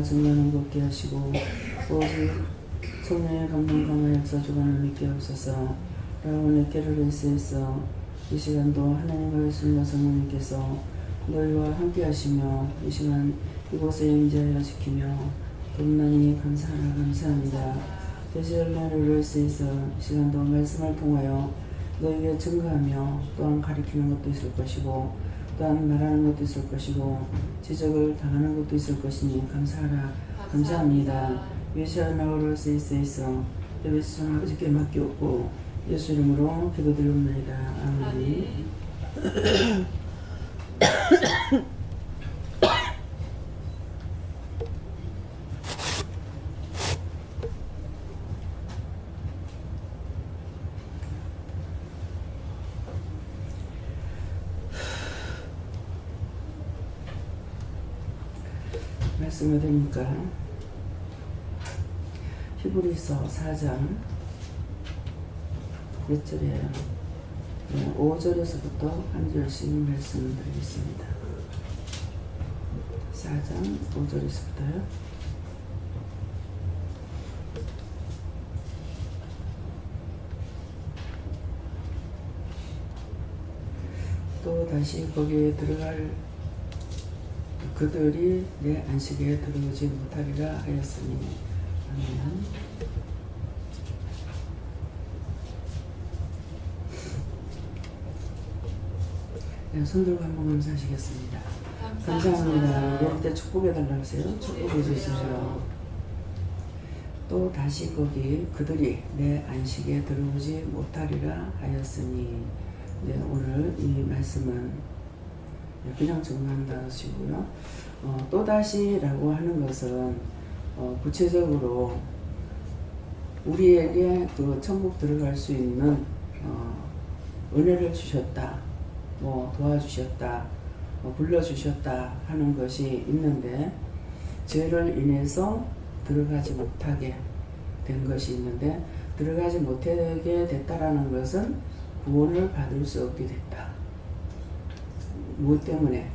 증거하는 것 없게 하시고 오직 성령의 감동 강화 역사 주관을 믿게 하옵소서. 라고 내께를 일세에서 이 시간도 하나님의 말씀과 성령님께서 너희와 함께 하시며 이 시간 이곳에 임재하여 지키며 겁나니 감사합니다. 대시얼나를 일세에서 이 시간도 말씀을 통하여 너희에게 증거하며 또한 가리키는 것도 있을 것이고 또한 말하는 것도 있을 것이고 지적을 당하는 것도 있을 것이니 감사합니다. 예시아나오를 세이스에서 예배수장 아버지께 맡기옵고 예수 이름으로 기도드리옵나이다. 아멘. 말씀을 드리니까 히브리서 4장 몇 절이에요? 5절에서부터 한 절씩 말씀을 드리겠습니다. 4장 5절에서부터요. 또 다시 거기에 들어갈 그들이 내 안식에 들어오지 못하리라 하였으니 아멘. 네, 손들고 한번 감사하시겠습니다. 감사합니다. 이럴 때 축복해달라고 하세요. 축복해 주시죠. 또 다시 거기 그들이 내 안식에 들어오지 못하리라 하였으니 네, 오늘 이 말씀은 그냥 정리한다 하시고요. 또다시라고 하는 것은 구체적으로 우리에게 그 천국 들어갈 수 있는 은혜를 주셨다, 도와주셨다, 불러주셨다 하는 것이 있는데 죄를 인해서 들어가지 못하게 된 것이 있는데 들어가지 못하게 됐다라는 것은 구원을 받을 수 없게 됐다. 무엇 때문에?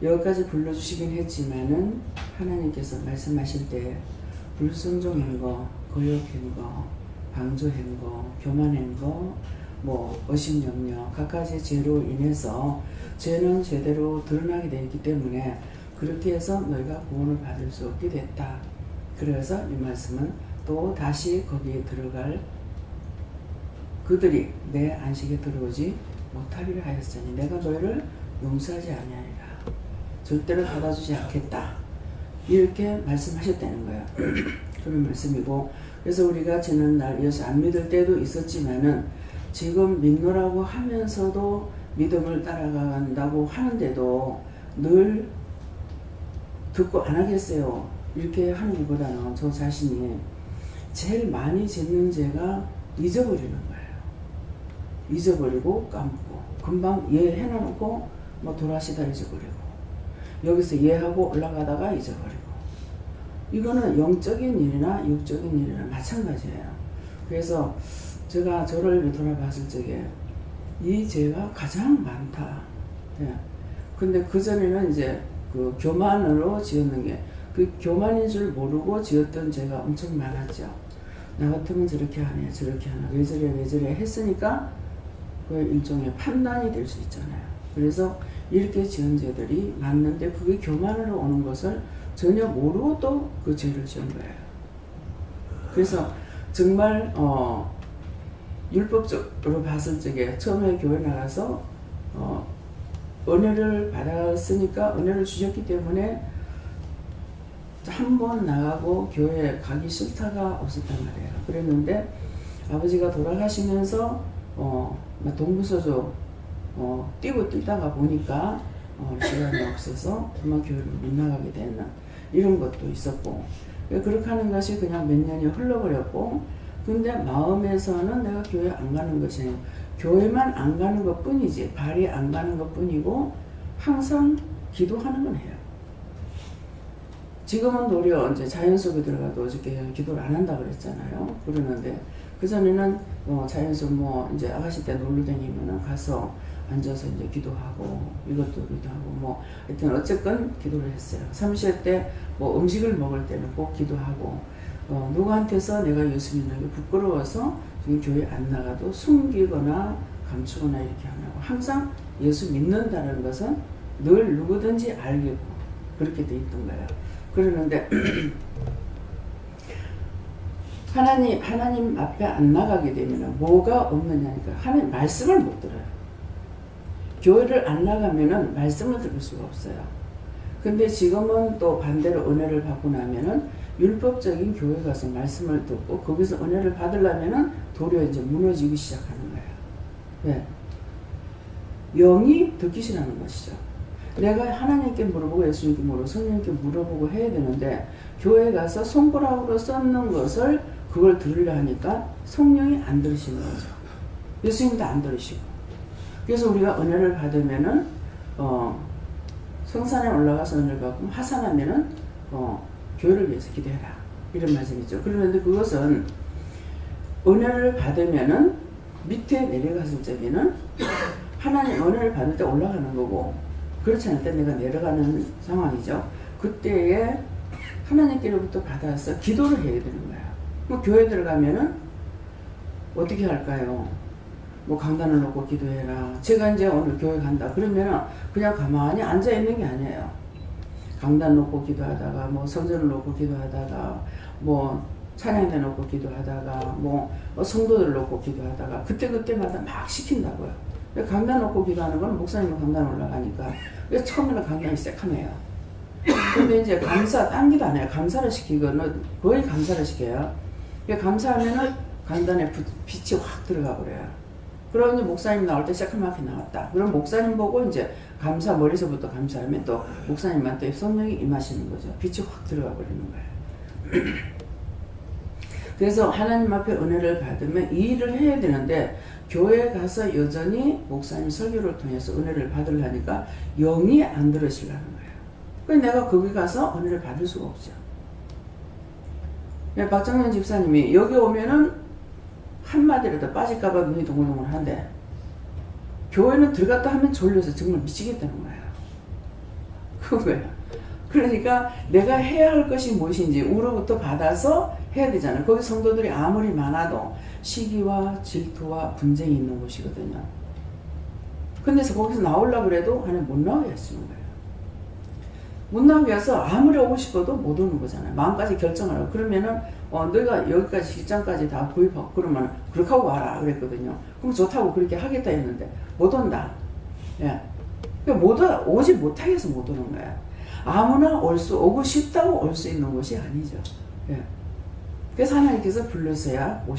여기까지 불러주시긴 했지만은 하나님께서 말씀하실 때 불순종한 거, 거역한 거, 방조한 거, 교만한 거, 의심염려 각가지 죄로 인해서 죄는 제대로 드러나게 되어 있기 때문에 그렇게 해서 너희가 구원을 받을 수 없게 됐다. 그래서 이 말씀은 또 다시 거기에 들어갈 그들이 내 안식에 들어오지 못하기를 하였으니 내가 너희를 용서하지 아니하리라. 절대로 받아주지 않겠다. 이렇게 말씀하셨다는 거예요. 그런 말씀이고 그래서 우리가 지난날 예수 안 믿을 때도 있었지만은 지금 믿노라고 하면서도 믿음을 따라간다고 하는데도 늘 듣고 안 하겠어요. 이렇게 하는 것보다는 저 자신이 제일 많이 짓는 죄가 잊어버리는 거예요. 잊어버리고 까먹고 금방 이해해놓고 돌아시다 잊어버리고 여기서 이해하고 올라가다가 잊어버리고 이거는 영적인 일이나 육적인 일이나 마찬가지예요. 그래서 제가 저를 돌아봤을 적에 이 죄가 가장 많다. 예. 근데 그전에는 이제 그 교만으로 지었는 게 그 교만인 줄 모르고 지었던 죄가 엄청 많았죠. 나 같으면 저렇게 하네 저렇게 하나 왜 저래 했으니까 그 일종의 판단이 될 수 있잖아요. 그래서 이렇게 지은 죄들이 맞는데 그게 교만으로 오는 것을 전혀 모르고 또 그 죄를 지은 거예요. 그래서 정말 율법적으로 봤을 적에 처음에 교회 나가서 은혜를 받았으니까 은혜를 주셨기 때문에 한 번 나가고 교회 가기 싫다가 없었단 말이에요. 그랬는데 아버지가 돌아가시면서 동부서조 뛰고 뛰다가 보니까 시간이 없어서 그만 교회를 못 나가게 되는 이런 것도 있었고 그렇게 하는 것이 그냥 몇 년이 흘러버렸고 근데 마음에서는 내가 교회 안 가는 것이 아니고 교회만 안 가는 것 뿐이지 발이 안 가는 것 뿐이고 항상 기도하는 건 해요. 지금은 도리어 이제 자연 속에 들어가도 어저께 기도를 안 한다 그랬잖아요. 그러는데 그전에는 자연 속 이제 아가씨 때 놀러 다니면은 가서 앉아서 이제 기도하고 이것도 기도하고 뭐 하여튼 어쨌건 기도를 했어요. 3시에 때 뭐 음식을 먹을 때는 꼭 기도하고 누구한테서 내가 예수 믿는 게 부끄러워서 지금 교회 안 나가도 숨기거나 감추거나 이렇게 안 하고 항상 예수 믿는다는 것은 늘 누구든지 알겠고 그렇게 돼 있던 거예요. 그러는데 하나님 앞에 안 나가게 되면 뭐가 없느냐니까 하나님 말씀을 못 들어요. 교회를 안 나가면은 말씀을 들을 수가 없어요. 근데 지금은 또 반대로 은혜를 받고 나면은 율법적인 교회 가서 말씀을 듣고 거기서 은혜를 받으려면은 도리어 이제 무너지기 시작하는 거예요. 왜? 영이 듣기 싫어하는 것이죠. 내가 하나님께 물어보고 예수님께 물어보고 성령님께 물어보고 해야 되는데 교회 가서 손가락으로 썼는 것을 그걸 들으려 하니까 성령이 안 들으시는 거죠. 예수님도 안 들으시고. 그래서 우리가 은혜를 받으면은 성산에 올라가서 은혜를 받고 하산하면은 교회를 위해서 기도해라 이런 말씀이죠. 그런데 그것은 은혜를 받으면은 밑에 내려갔을 적에는 하나님 은혜를 받을 때 올라가는 거고 그렇지 않을 때 내가 내려가는 상황이죠. 그때에 하나님께로부터 받아서 기도를 해야 되는 거야. 뭐 교회 들어가면은 어떻게 할까요? 뭐 강단을 놓고 기도해라. 제가 이제 오늘 교회 간다. 그러면은 그냥 가만히 앉아 있는 게 아니에요. 강단 놓고 기도하다가 뭐 성전을 놓고 기도하다가 뭐 찬양대 놓고 기도하다가 뭐 성도들 놓고 기도하다가 그때마다 막 시킨다고요. 강단 놓고 기도하는 건 목사님은 강단 올라가니까 처음에는 강단이 새카매요. 근데 이제 딴 기도 안 해요. 감사를 시키고는 거의 감사를 시켜요. 감사하면은 강단에 빛이 확 들어가 버려요. 그럼 이제 목사님 나올 때 새카맣게 나왔다. 그럼 목사님 보고 이제 감사 머리서부터 감사하면 또 목사님한테 성령이 임하시는 거죠. 빛이 확 들어가 버리는 거예요. 그래서 하나님 앞에 은혜를 받으면 이 일을 해야 되는데 교회에 가서 여전히 목사님 설교를 통해서 은혜를 받으려니까 영이 안 들으시려는 거예요. 그래서 내가 거기 가서 은혜를 받을 수가 없죠. 박정현 집사님이 여기 오면은 한마디라도 빠질까봐 눈이 동글동글한데 교회는 들어갔다 하면 졸려서 정말 미치겠다는 거예요. 그거예요. 그러니까 내가 해야 할 것이 무엇인지 우로부터 받아서 해야 되잖아요. 거기 성도들이 아무리 많아도 시기와 질투와 분쟁이 있는 곳이거든요. 근데 거기서 나오려고 그래도 하나님 못 나오게 하시는 거예요. 못 나오게 해서 아무리 오고 싶어도 못 오는 거잖아요. 마음까지 결정하라고. 그러면은 너가 여기까지 직장까지 다 구입하고 그러면 그렇게 하고 와라 그랬거든요. 그럼 좋다고 그렇게 하겠다 했는데 못 온다. 예. 그러니까 오지 못하게 해서 못 오는 거야. 아무나 오고 싶다고 올 수 있는 곳이 아니죠. 예. 그래서 하나님께서 불러서야 올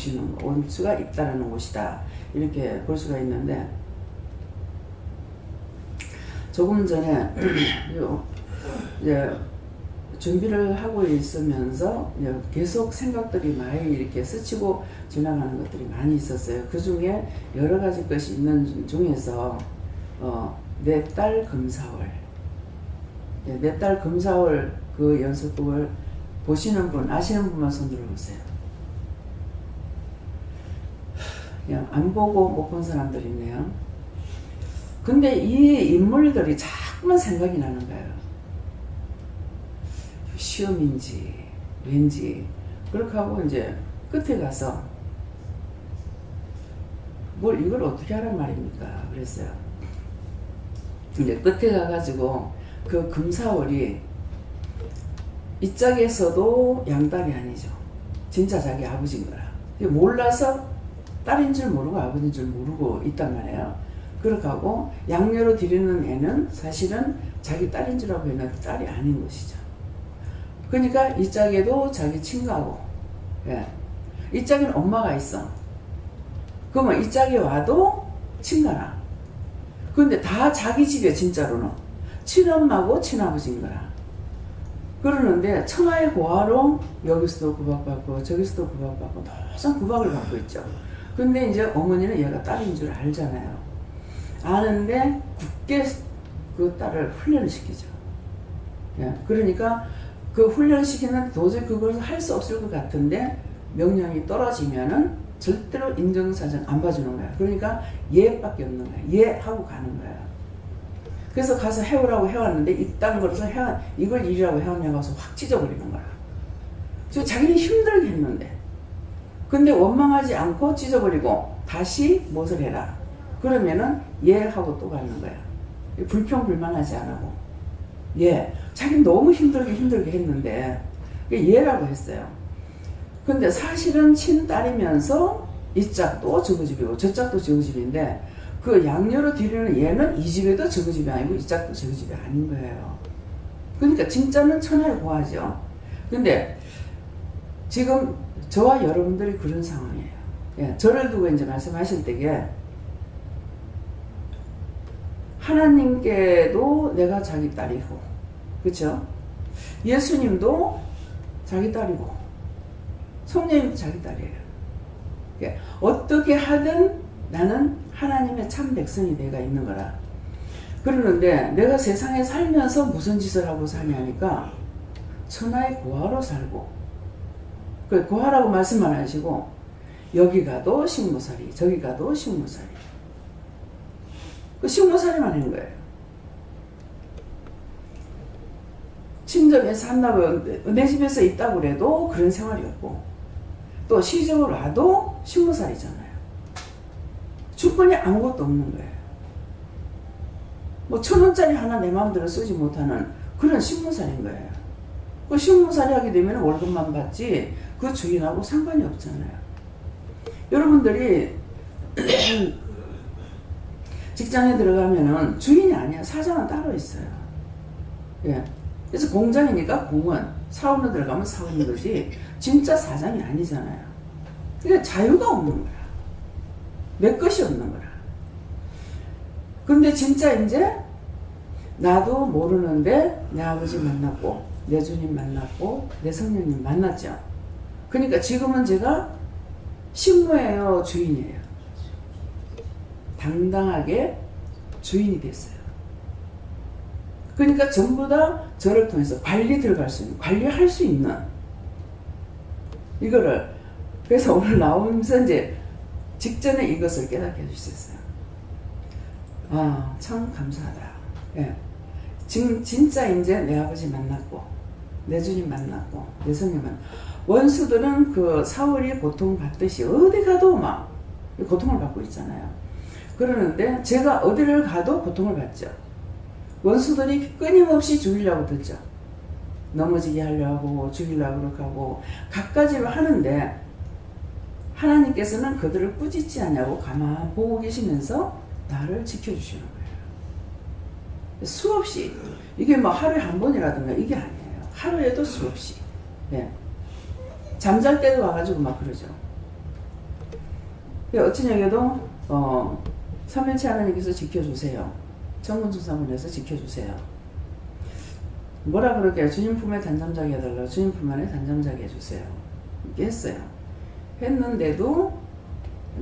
수가 있다라는 곳이다. 이렇게 볼 수가 있는데 조금 전에 이제 준비를 하고 있으면서 계속 생각들이 많이 이렇게 스치고 지나가는 것들이 많이 있었어요. 그 중에 여러 가지 것이 있는 중에서 내 딸 금사월, 내 딸 금사월 그 연속극을 보시는 분, 아시는 분만 손 들어보세요. 그냥 안 보고 못 본 사람들이 있네요. 근데 이 인물들이 자꾸만 생각이 나는 거예요. 시험인지 왠지 그렇게 하고 이제 끝에 가서 이걸 어떻게 하란 말입니까? 그랬어요. 이제 끝에 가가지고 그 금사월이 이 짝에서도 양딸이 아니죠. 진짜 자기 아버지인 거라. 몰라서 딸인 줄 모르고 아버지인 줄 모르고 있단 말이에요. 그렇게 하고 양녀로 드리는 애는 사실은 자기 딸인 줄 알고 있는 딸이 아닌 것이죠. 그러니까 이 짝에도 자기 친가고, 예. 이 짝에는 엄마가 있어. 그러면 이 짝에 와도 친가라. 그런데 다 자기 집이야, 진짜로는. 친엄마고 친아버지인 거라. 그러는데 청하의 고아로 여기서도 구박받고 저기서도 구박받고 항상 구박을 받고 있죠. 근데 이제 어머니는 얘가 딸인 줄 알잖아요. 아는데 굳게 그 딸을 훈련을 시키죠. 예. 그러니까 그 훈련시키는데 도저히 그걸 할 수 없을 것 같은데 명령이 떨어지면은 절대로 인정사정 안 봐주는 거야. 그러니까 예밖에 없는 거야. 예 하고 가는 거야. 그래서 가서 해오라고 해왔는데 이딴 거라서 이걸 일이라고 해오냐고 해서 확 찢어버리는 거야. 저 자기는 힘들게 했는데 근데 원망하지 않고 찢어버리고 다시 무엇을 해라. 그러면은 예 하고 또 가는 거야. 불평불만하지 않고 예. 자기는 너무 힘들게 했는데 예라고 했어요. 근데 사실은 친딸이면서 이 짝도 저거 집이고 저 짝도 저거 집인데 그 양녀로 기르는 얘는 이 집에도 저거 집이 아니고 이 짝도 저거 집이 아닌 거예요. 그러니까 진짜는 천하를 고하죠. 근데 지금 저와 여러분들이 그런 상황이에요. 예, 저를 두고 이제 말씀하실 때에 하나님께도 내가 자기 딸이고, 그렇죠? 예수님도 자기 딸이고, 성령님도 자기 딸이에요. 예, 어떻게 하든 나는 하나님의 참 백성이 내가 있는 거라. 그러는데 내가 세상에 살면서 무슨 짓을 하고 사냐니까 천하의 고아로 살고, 그 고아라고 말씀만 하시고 여기 가도 식모살이, 저기 가도 식모살이. 그 식모살이만 하는 거예요. 친정에 산다고 내 집에서 있다고 그래도 그런 생활이 없고 또 시집을 와도 식모살이잖아요. 주권이 아무것도 없는 거예요. 뭐 1,000원짜리 하나 내 마음대로 쓰지 못하는 그런 식모살인 거예요. 그 식모살이 하게 되면 월급만 받지 그 주인하고 상관이 없잖아요. 여러분들이 직장에 들어가면은 주인이 아니야. 사장은 따로 있어요. 예. 그래서 공장이니까 공원, 사원으로 들어가면 사원인 거지 진짜 사장이 아니잖아요. 그러니까 자유가 없는 거야. 내 것이 없는 거야. 근데 진짜 이제 나도 모르는데 내 아버지 만났고 내 주님 만났고 내 성령님 만났죠. 그러니까 지금은 제가 식모예요, 주인이에요. 당당하게 주인이 됐어요. 그러니까 전부 다 저를 통해서 관리 들어갈 수 있는, 관리할 수 있는 이거를, 그래서 오늘 나오면서 이제 직전에 이것을 깨닫게 해주셨어요. 아, 참 감사하다. 예. 지금 진짜 이제 내 아버지 만났고 내 주님 만났고 내 성령 만났고, 원수들은 그 사울이 고통받듯이 어디 가도 막 고통을 받고 있잖아요. 그러는데 제가 어디를 가도 고통을 받죠. 원수들이 끊임없이 죽이려고 듣죠. 넘어지게 하려고 죽이려고 그렇게 하고 갖가지로 하는데 하나님께서는 그들을 꾸짖지 않냐고 가만 보고 계시면서 나를 지켜주시는 거예요. 수없이, 이게 뭐 하루에 한 번이라든가 이게 아니에요. 하루에도 수없이. 예. 잠잘 때도 와가지고 막 그러죠. 어찌냐게도 삼일체 하나님께서 지켜주세요. 정문중사문에서 지켜주세요. 뭐라 그럴게요? 주님 품에 단잠자게 해달라고. 주님 품 안에 단잠자게 해주세요. 이렇게 했어요. 했는데도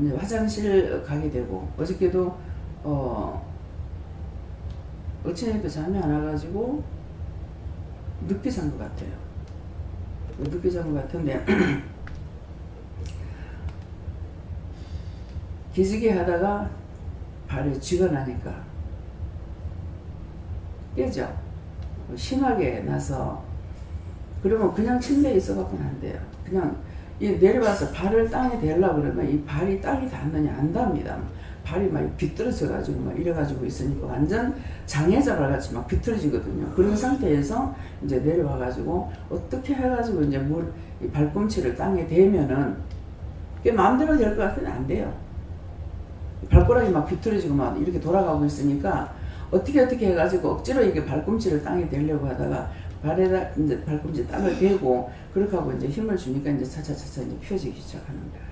이제 화장실 가게 되고, 어저께도 어찌냐게도 잠이 안 와가지고 늦게 잔 것 같아요. 늦게 잔 것 같은데 기지개 하다가 발에 쥐가 나니까 깨죠. 심하게 나서 그러면 그냥 침대에 있어갖고는 안 돼요. 그냥 내려와서 발을 땅에 대려고 그러면 이 발이 땅에 닿느냐 안 닿습니다. 발이 막 비뚤어져가지고 막 이래가지고 있으니까 완전 장애자발같이 막 비뚤어지거든요. 그런 상태에서 이제 내려와가지고 어떻게 해가지고 이제 이 발꿈치를 땅에 대면은 그게 마음대로 될 것 같으면 안 돼요. 발가락이 막 비뚤어지고 막 이렇게 돌아가고 있으니까 어떻게 해가지고 억지로 이게 발꿈치를 땅에 대려고 하다가 발에다 이제 발꿈치 땅을 대고 그렇게 하고 이제 힘을 주니까 이제 차차차차 이제 펴지기 시작하는 거예요.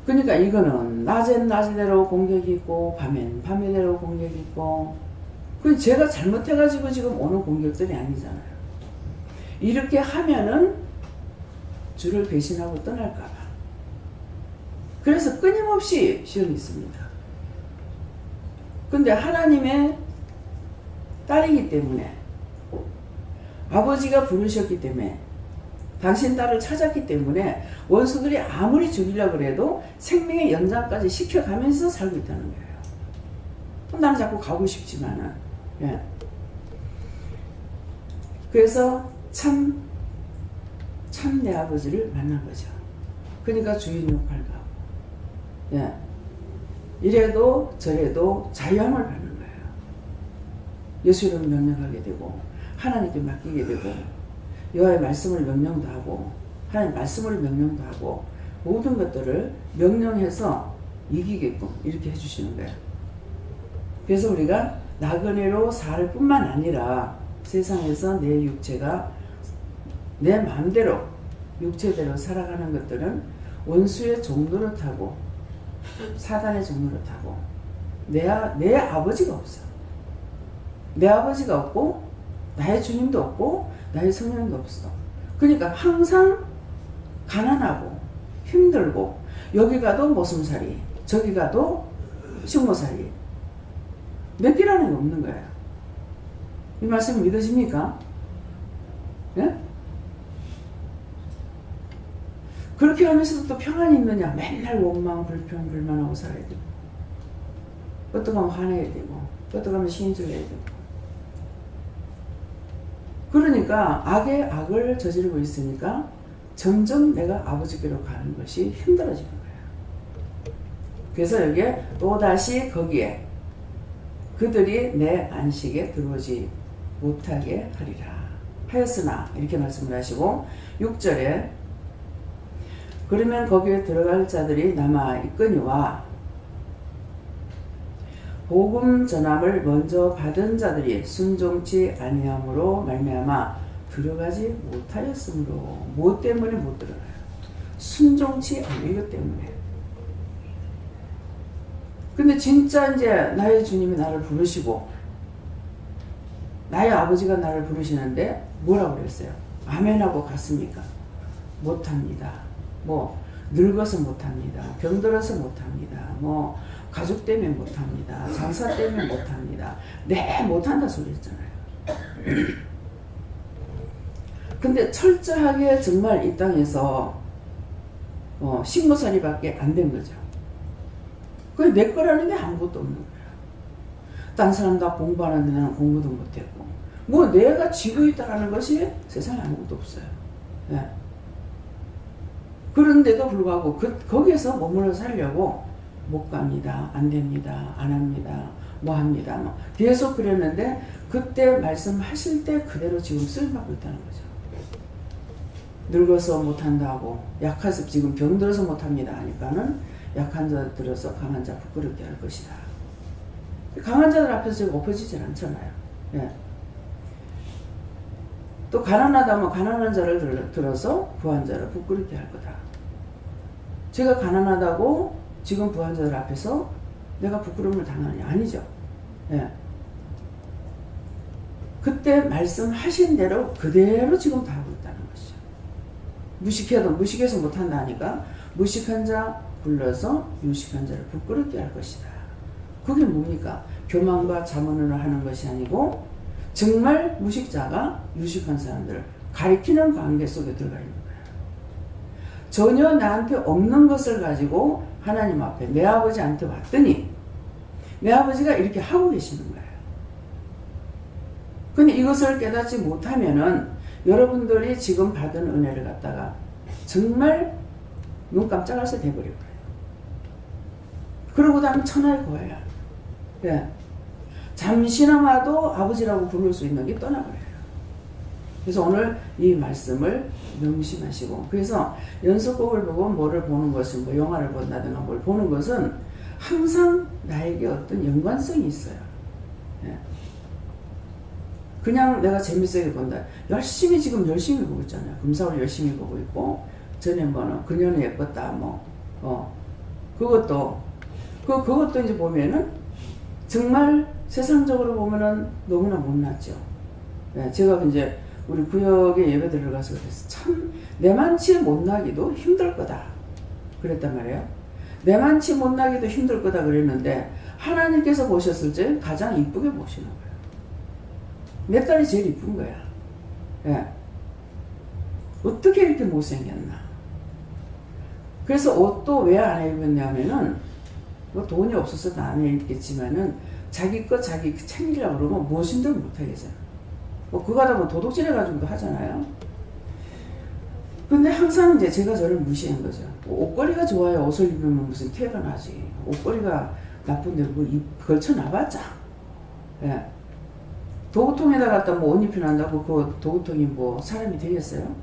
그러니까 이거는 낮엔 낮대로 공격이 있고 밤엔 밤에대로 공격이 있고, 그 제가 잘못해가지고 지금 오는 공격들이 아니잖아요. 이렇게 하면은 주를 배신하고 떠날까봐. 그래서 끊임없이 시험이 있습니다. 근데 하나님의 딸이기 때문에, 아버지가 부르셨기 때문에 당신 딸을 찾았기 때문에 원수들이 아무리 죽이려고 해도 생명의 연장까지 시켜가면서 살고 있다는 거예요. 나는 자꾸 가고 싶지만은. 예. 그래서 참 내 아버지를 만난 거죠. 그러니까 주인 역할을 하고. 예. 이래도 저래도 자유함을 받는 거예요. 예수를 명령하게 되고 하나님께 맡기게 되고 여호와의 말씀을 명령도 하고 하나님 말씀을 명령도 하고 모든 것들을 명령해서 이기게끔 이렇게 해주시는 거예요. 그래서 우리가 나그네로 살 뿐만 아니라 세상에서 내 육체가 내 마음대로 육체대로 살아가는 것들은 원수의 종로를 타고 사단의 종로를 타고 내 아버지가 없어. 내 아버지가 없고 나의 주님도 없고 나의 성령도 없어. 그러니까 항상 가난하고 힘들고 여기 가도 모순살이 저기 가도 식모살이 몇 개라는 게 없는 거예요. 이 말씀 믿으십니까? 예? 그렇게 하면서도 또 평안이 있느냐? 맨날 원망, 불평, 불만하고 살아야 되고 어떻게 하면 화내야 되고 어떻게 하면 신줄해야 되고 그러니까 악에 악을 저지르고 있으니까 점점 내가 아버지께로 가는 것이 힘들어지는 거예요. 그래서 여기에 또다시 거기에 그들이 내 안식에 들어오지 못하게 하리라 하였으나 이렇게 말씀을 하시고 6절에 그러면 거기에 들어갈 자들이 남아 있거니와 복음 전함을 먼저 받은 자들이 순종치 아니함으로 말미암아 들어가지 못하였으므로 뭐 때문에 못 들어가요? 순종치 않은 때문에. 근데 진짜 이제 나의 주님이 나를 부르시고 나의 아버지가 나를 부르시는데 뭐라고 그랬어요? 아멘하고 갔습니까? 못합니다. 뭐 늙어서 못합니다. 병들어서 못합니다. 뭐 가족 때문에 못합니다. 장사 때문에 못합니다. 네, 못한다 소리 했잖아요. 근데 철저하게 정말 이 땅에서 식모살이밖에 안 된 거죠. 그게 내 거라는 게 아무것도 없는 거예요. 딴 사람 다 공부하는데 나는 공부도 못했고 뭐 내가 쥐고 있다는 것이 세상에 아무것도 없어요. 네. 그런데도 불구하고 거기에서 머물러 살려고 못 갑니다. 안 됩니다. 안 합니다. 뭐 합니다. 뭐 계속 그랬는데 그때 말씀하실 때 그대로 지금 쓰임받고 있다는 거죠. 늙어서 못한다고 약해서 지금 병들어서 못합니다 하니까는 약한 자 들어서 강한 자 부끄럽게 할 것이다. 강한 자들 앞에서 엎어지질 않잖아요. 예. 또 가난하다면 가난한 자를 들어서 부한 자를 부끄럽게 할 거다. 제가 가난하다고 지금 부한 자들 앞에서 내가 부끄러움을 당하느냐? 아니죠. 예. 그때 말씀하신 대로 그대로 지금 다 하고 있다는 것이죠. 무식해서 못한다 하니까 무식한 자 불러서 유식한 자를 부끄럽게 할 것이다. 그게 뭡니까? 교만과 자문을 하는 것이 아니고 정말 무식자가 유식한 사람들을 가리키는 관계 속에 들어가 있는 거예요. 전혀 나한테 없는 것을 가지고 하나님 앞에 내 아버지한테 왔더니 내 아버지가 이렇게 하고 계시는 거예요. 근데 이것을 깨닫지 못하면은 여러분들이 지금 받은 은혜를 갖다가 정말 눈 깜짝할 새 돼버려요. 그러고 나면 천하의 고해야. 예. 잠시나마도 아버지라고 부를 수 있는 게 떠나버려요. 그래서 오늘 이 말씀을 명심하시고 그래서 연속곡을 보고 뭐를 보는 것은 뭐 영화를 본다든가 뭘 보는 것은 항상 나에게 어떤 연관성이 있어요. 예. 그냥 내가 재밌게 본다. 지금 열심히 보고 있잖아요. 금사월 열심히 보고 있고 전에 뭐는 그녀는 예뻤다 그것도 이제 보면은 정말 세상적으로 보면은 너무나 못났죠. 예, 제가 이제 우리 구역에 예배 들어가서 그랬어. 참 내만치 못나기도 힘들 거다 그랬단 말이에요. 내만치 못나기도 힘들 거다 그랬는데 하나님께서 보셨을 때 가장 이쁘게 보시는 거예요. 내 딸이 제일 이쁜 거야. 예. 어떻게 이렇게 못생겼나. 그래서 옷도 왜 안 입었냐면은 뭐 돈이 없어서 안 입겠지만은 자기 거 자기 챙기려고 그러면 무엇인들 못하겠어요. 뭐 그거 하다 보면 도둑질 해가지고도 하잖아요. 근데 항상 이제 제가 저를 무시한 거죠. 옷걸이가 좋아야 옷을 입으면 무슨 티가 나지. 옷걸이가 나쁜데 뭐 걸쳐놔봤자. 예. 도구통에다 갖다 뭐 옷 입혀난다고 그 도구통이 뭐 사람이 되겠어요?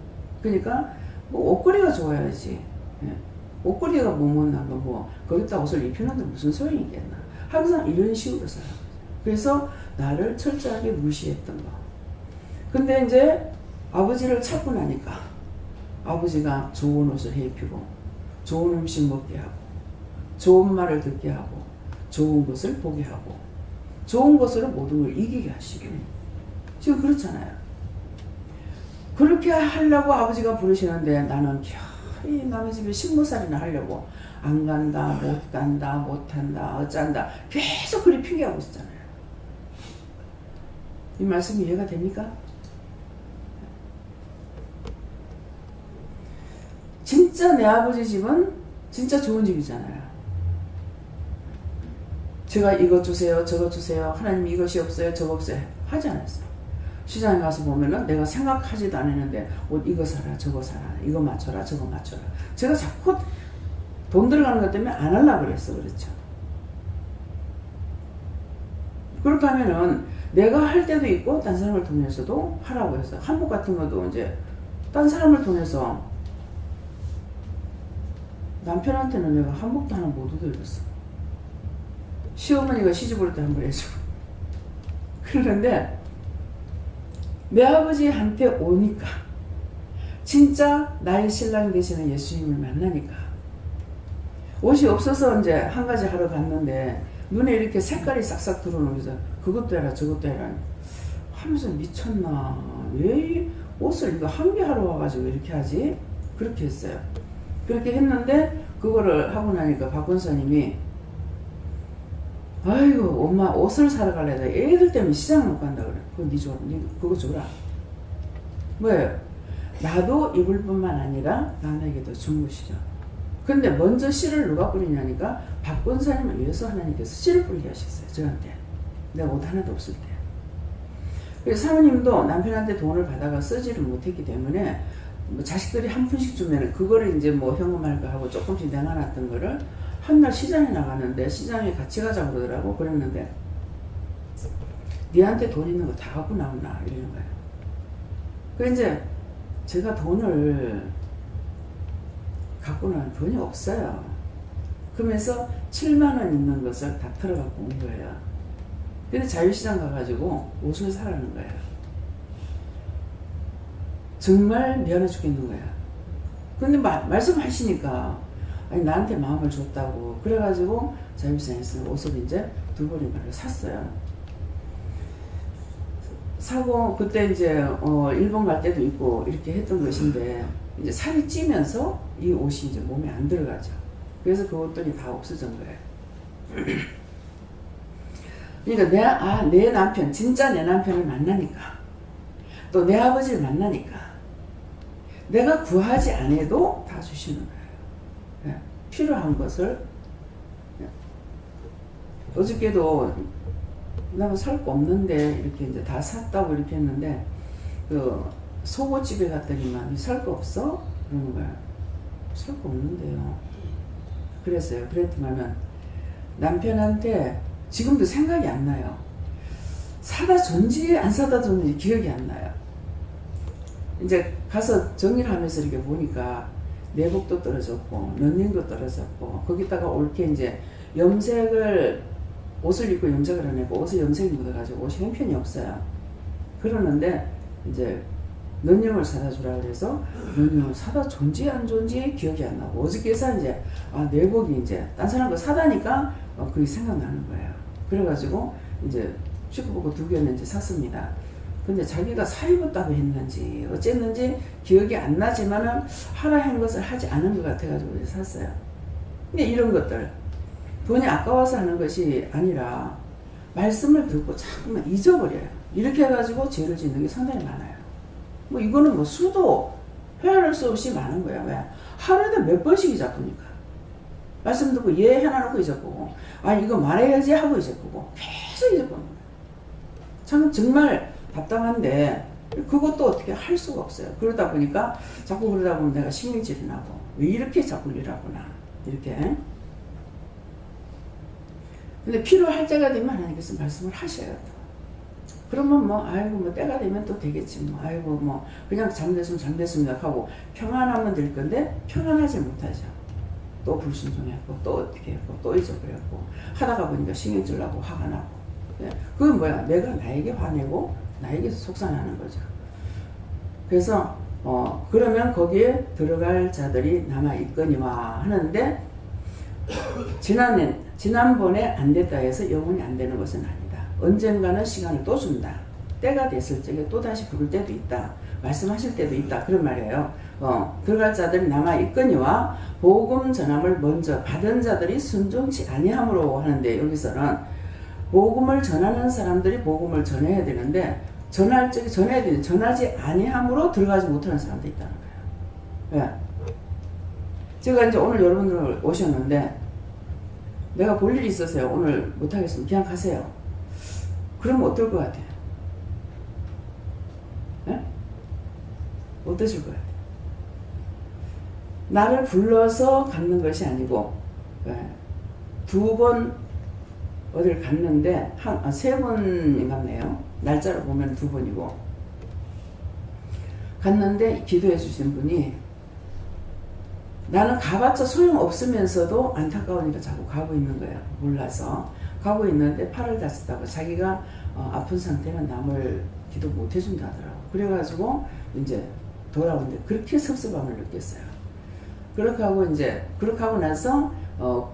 그러니까 뭐 옷걸이가 좋아야지. 예. 옷걸이가 뭐 못난가 뭐 거기다 옷을 입히는데 무슨 소용이 있겠나. 항상 이런 식으로 살아요. 그래서 나를 철저하게 무시했던 거. 근데 이제 아버지를 찾고 나니까 아버지가 좋은 옷을 해입히고 좋은 음식 먹게 하고 좋은 말을 듣게 하고 좋은 것을 보게 하고 좋은 것으로 모든 걸 이기게 하시고 지금 그렇잖아요. 그렇게 하려고 아버지가 부르시는데 나는 이 남의 집에 식모살이나 하려고 안 간다 못 간다 못한다 어쩐다 계속 그리 핑계하고 있었잖아요. 이 말씀이 이해가 됩니까? 진짜 내 아버지 집은 진짜 좋은 집이잖아요. 제가 이것 주세요 저것 주세요 하나님 이것이 없어요 저거 없어요 하지 않았어요. 시장에 가서 보면은 내가 생각하지도 않았는데 옷 이거 사라 저거 사라 이거 맞춰라 저거 맞춰라. 제가 자꾸 돈 들어가는 것 때문에 안 하려고 그랬어. 그렇죠. 그렇게 하면은 내가 할 때도 있고 딴 사람을 통해서도 하라고 해서 한복 같은 것도 이제 딴 사람을 통해서 남편한테는 내가 한복도 하나 못 얻어입었어. 시어머니가 시집 올 때 한 번 해주고. 그러는데 내 아버지한테 오니까 진짜 나의 신랑이 되시는 예수님을 만나니까 옷이 없어서 이제 한 가지 하러 갔는데 눈에 이렇게 색깔이 싹싹 들어오면서 그것도 해라 저것도 해라 하면서 미쳤나 왜 옷을 이거 한 개 하러 와가지고 이렇게 하지 그렇게 했어요. 그렇게 했는데 그거를 하고 나니까 박 권사님이 아이고 엄마 옷을 사러 갈래다 애들 때문에 시장 못 간다 그래. 그거 니 줘, 니 그거 줘라. 왜? 나도 입을 뿐만 아니라 남에게도 준 것이죠. 근데 먼저 씨를 누가 뿌리냐니까 박 권사님을 위해서 하나님께서 씨를 뿌리게 하셨어요. 저한테. 내가 옷 하나도 없을 때. 그래서 사모님도 남편한테 돈을 받아가 쓰지를 못했기 때문에 뭐 자식들이 한 푼씩 주면 그거를 이제 뭐 현금할 거 하고 조금씩 내놔놨던 거를 한날 시장에 나가는데 시장에 같이 가자고 그러더라고. 그랬는데 니한테 돈 있는 거 다 갖고 나오나 이러는 거예요. 그 이제 제가 돈을 갖고 나면 돈이 없어요. 그러면서 7만 원 있는 것을 다 털어갖고 온 거예요. 근데 자유시장 가가지고 옷을 사라는 거예요. 정말 미안해 죽겠는 거야. 근데 말씀하시니까 아니 나한테 마음을 줬다고 그래가지고 자유시장에서 옷을 이제 두 벌인가를 샀어요. 사고 그때 이제 일본 갈 때도 있고 이렇게 했던 것인데 이제 살이 찌면서 이 옷이 이제 몸에 안 들어가죠. 그래서 그 옷들이 다 없어진 거예요. 그러니까 내 남편 진짜 내 남편을 만나니까 또 내 아버지를 만나니까 내가 구하지 않아도 다 주시는 거예요. 필요한 것을. 어저께도 나는 살 거 없는데 이렇게 이제 다 샀다고 이렇게 했는데 그 속옷집에 갔더니만 살 거 없어? 그러는 거야. 살 거 없는데요. 그랬어요. 그랬더니만 남편한테 지금도 생각이 안 나요. 사다 줬는지 안 사다 줬는지 기억이 안 나요. 이제 가서 정리를 하면서 이렇게 보니까 내복도 떨어졌고 런닝도 떨어졌고 거기다가 올게 이제 염색을 옷을 입고 염색을 안 했고 옷에 염색이 묻어가지고 옷이 형편이 없어요. 그러는데 이제 런닝을 사다 주라 그래서 런닝을 사다 줬는지 안 줬는지 기억이 안 나고 어저께서 이제 내복이 이제 딴 사람 거 사다니까 그게 생각나는 거예요. 그래가지고 이제 축구복을 2개는 이제 샀습니다. 근데 자기가 사입었다고 했는지 어쨌는지 기억이 안 나지만은 하라 한 것을 하지 않은 것 같아가지고 이제 샀어요. 근데 이런 것들 돈이 아까워서 하는 것이 아니라 말씀을 듣고 자꾸만 잊어버려요. 이렇게 해가지고 죄를 짓는 게 상당히 많아요. 뭐 이거는 뭐 수도 헤아릴 수 없이 많은 거야. 왜? 하루에도 몇 번씩 잊어보니까. 말씀 듣고 예 해놔놓고 잊어보고, 아 이거 말해야지 하고 잊어보고, 계속 잊어보는 거야. 참 정말 답답한데 그것도 어떻게 할 수가 없어요. 그러다 보니까 자꾸 그러다 보면 내가 신경질이 나고, 왜 이렇게 자꾸 일하구나 이렇게. 근데 필요할 때가 되면 하나님께서 말씀을 하셔야 돼. 그러면 뭐 아이고 뭐 때가 되면 또 되겠지 뭐 아이고 뭐 그냥 잠됐으면 잠됐습니다 하고 평안하면 될 건데 평안하지 못하죠. 또 불순종했고 또 어떻게 했고 또 잊어버렸고 하다가 보니까 신경질 나고 화가 나고. 그건 뭐야? 내가 나에게 화내고 나에게 속상해하는 거죠. 그래서 그러면 거기에 들어갈 자들이 남아 있거니와 하는데, 지난번에 안 됐다 해서 영원히 안 되는 것은 아니다. 언젠가는 시간을 또 준다. 때가 됐을 적에 또 다시 부를 때도 있다. 말씀하실 때도 있다. 그런 말이에요. 들어갈 자들이 남아 있거니와 복음 전함을 먼저 받은 자들이 순종치 아니함으로 하는데, 여기서는 복음을 전하는 사람들이 복음을 전해야 되는데 전할 적에 전해야 되는데 전하지 아니함으로 들어가지 못하는 사람도 있다는 거예요. 예. 제가 이제 오늘 여러분들 오셨는데 내가 볼 일이 있어서요. 오늘 못하겠으면 그냥 가세요. 그러면 어떨 것 같아요? 예? 어떠실 것 같아요? 나를 불러서 갖는 것이 아니고, 예. 2번 어딜 갔는데 세 번인 같네요. 날짜로 보면 2번이고, 갔는데 기도해 주신 분이 나는 가봤자 소용없으면서도 안타까우니까 자꾸 가고 있는 거예요. 몰라서 가고 있는데 팔을 다쳤다고 자기가 아픈 상태는 남을 기도 못 해준다 하더라고. 그래가지고 이제 돌아오는데 그렇게 섭섭함을 느꼈어요. 그렇게 하고 나서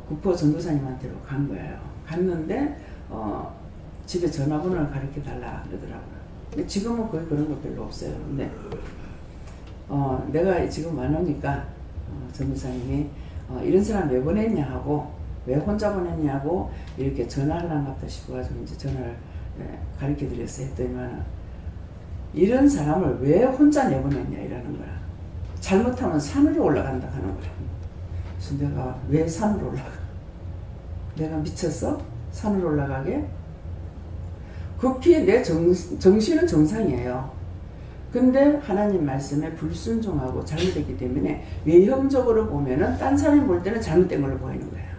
구포 전도사님한테로 간 거예요. 갔는데 집에 전화번호를 가르쳐 달라 그러더라고요. 근데 지금은 거의 그런 거 별로 없어요. 근데 내가 지금 안 오니까 전도사님이 이런 사람 왜 보냈냐 하고, 왜 혼자 보냈냐고 이렇게 전화하려나 보다 싶어가지고 이제 전화를 가르쳐 드렸어요. 했더니만 이런 사람을 왜 혼자 내보냈냐 이라는 거야. 잘못하면 산으로 올라간다 하는 거야. 그래서 내가 왜 산으로 올라가? 내가 미쳤어? 산으로 올라가게? 극히 내 정신은 정상이에요. 근데 하나님 말씀에 불순종하고 잘못했기 때문에 외형적으로 보면은 딴 사람이 볼 때는 잘못된 걸로 보이는 거예요.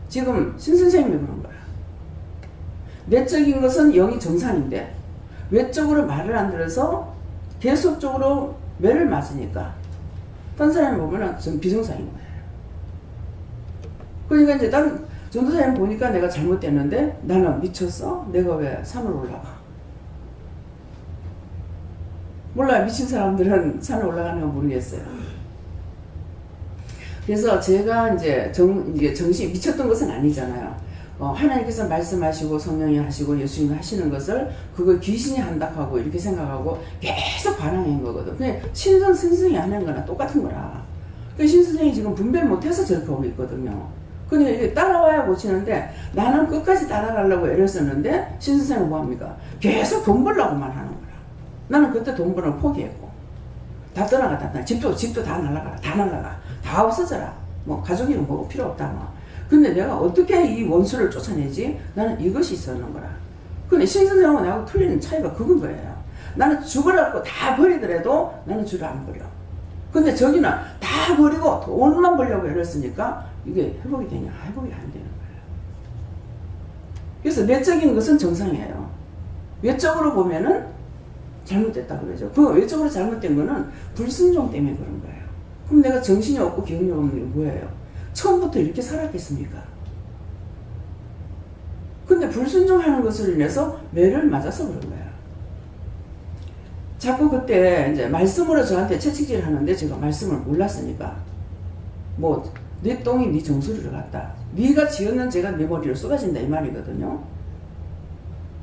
지금 신선생님이 그런 거야. 내적인 것은 영이 정상인데 외적으로 말을 안 들어서 계속적으로 매를 맞으니까 딴 사람이 보면은 전 비정상인 거예요. 그러니까 이제 다른 전도사님 보니까 내가 잘못됐는데 나는 미쳤어? 내가 왜 산을 올라가? 몰라요. 미친 사람들은 산에 올라가는 건 모르겠어요. 그래서 제가 이제 정신이 미쳤던 것은 아니잖아요. 하나님께서 말씀하시고 성령이 하시고 예수님이 하시는 것을 그걸 귀신이 한다 하고 이렇게 생각하고 계속 반항한 거거든. 그냥 신선 선생이 하는 거나 똑같은 거라. 그 신선생이 지금 분별 못해서 저렇게 하고 있거든요. 근데 이게 따라와야 고치는데 나는 끝까지 따라가려고 애를 썼는데 신선생은 뭐합니까? 계속 돈 벌려고만 하는 거라. 나는 그때 돈 버는 걸 포기했고 다 떠나가. 집도 다 날라가. 다 없어져라. 뭐 가족이는 뭐 필요 없다 뭐. 근데 내가 어떻게 이 원수를 쫓아내지? 나는 이것이 있었는 거라. 근데 신선생하고 나하고 틀리는 차이가 그건 거예요. 나는 죽으라고 다 버리더라도 나는 주를 안 버려. 근데 저기는 다 버리고 돈만 벌려고 애를 쓰니까 이게 회복이 되냐? 회복이 안 되는 거예요. 그래서 내적인 것은 정상이에요. 외적으로 보면은 잘못됐다 그러죠. 그 외적으로 잘못된 거는 불순종 때문에 그런 거예요. 그럼 내가 정신이 없고 기억력 없는 게 뭐예요? 처음부터 이렇게 살았겠습니까? 근데 불순종하는 것으로 인해서 매를 맞아서 그런 거예요. 자꾸 그때 이제 말씀으로 저한테 채찍질 하는데 제가 말씀을 몰랐으니까 뭐 네 똥이 네 정수리를 갔다. 네가 지었는 죄가 내 머리로 쏟아진다 이 말이거든요.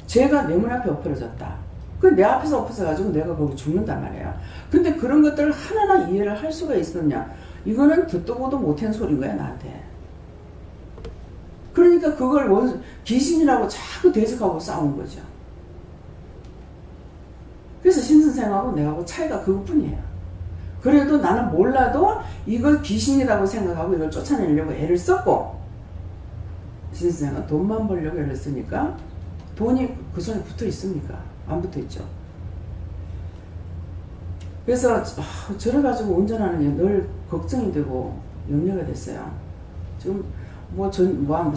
죄가 내 문 앞에 엎어졌다. 그 내 앞에서 엎어져가지고 내가 거기 죽는단 말이에요. 근데 그런 것들을 하나하나 이해를 할 수가 있었냐? 이거는 듣도 보도 못한 소리인 거야 나한테. 그러니까 그걸 귀신이라고 자꾸 대적하고 싸운 거죠. 그래서 신선생하고 내하고 차이가 그것뿐이에요. 그래도 나는 몰라도 이걸 귀신이라고 생각하고 이걸 쫓아내려고 애를 썼고, 신선생은 돈만 벌려고 애를 쓰니까 돈이 그 손에 붙어 있습니까? 안 붙어 있죠. 그래서 저래가지고 운전하는 게 늘 걱정이 되고 염려가 됐어요. 지금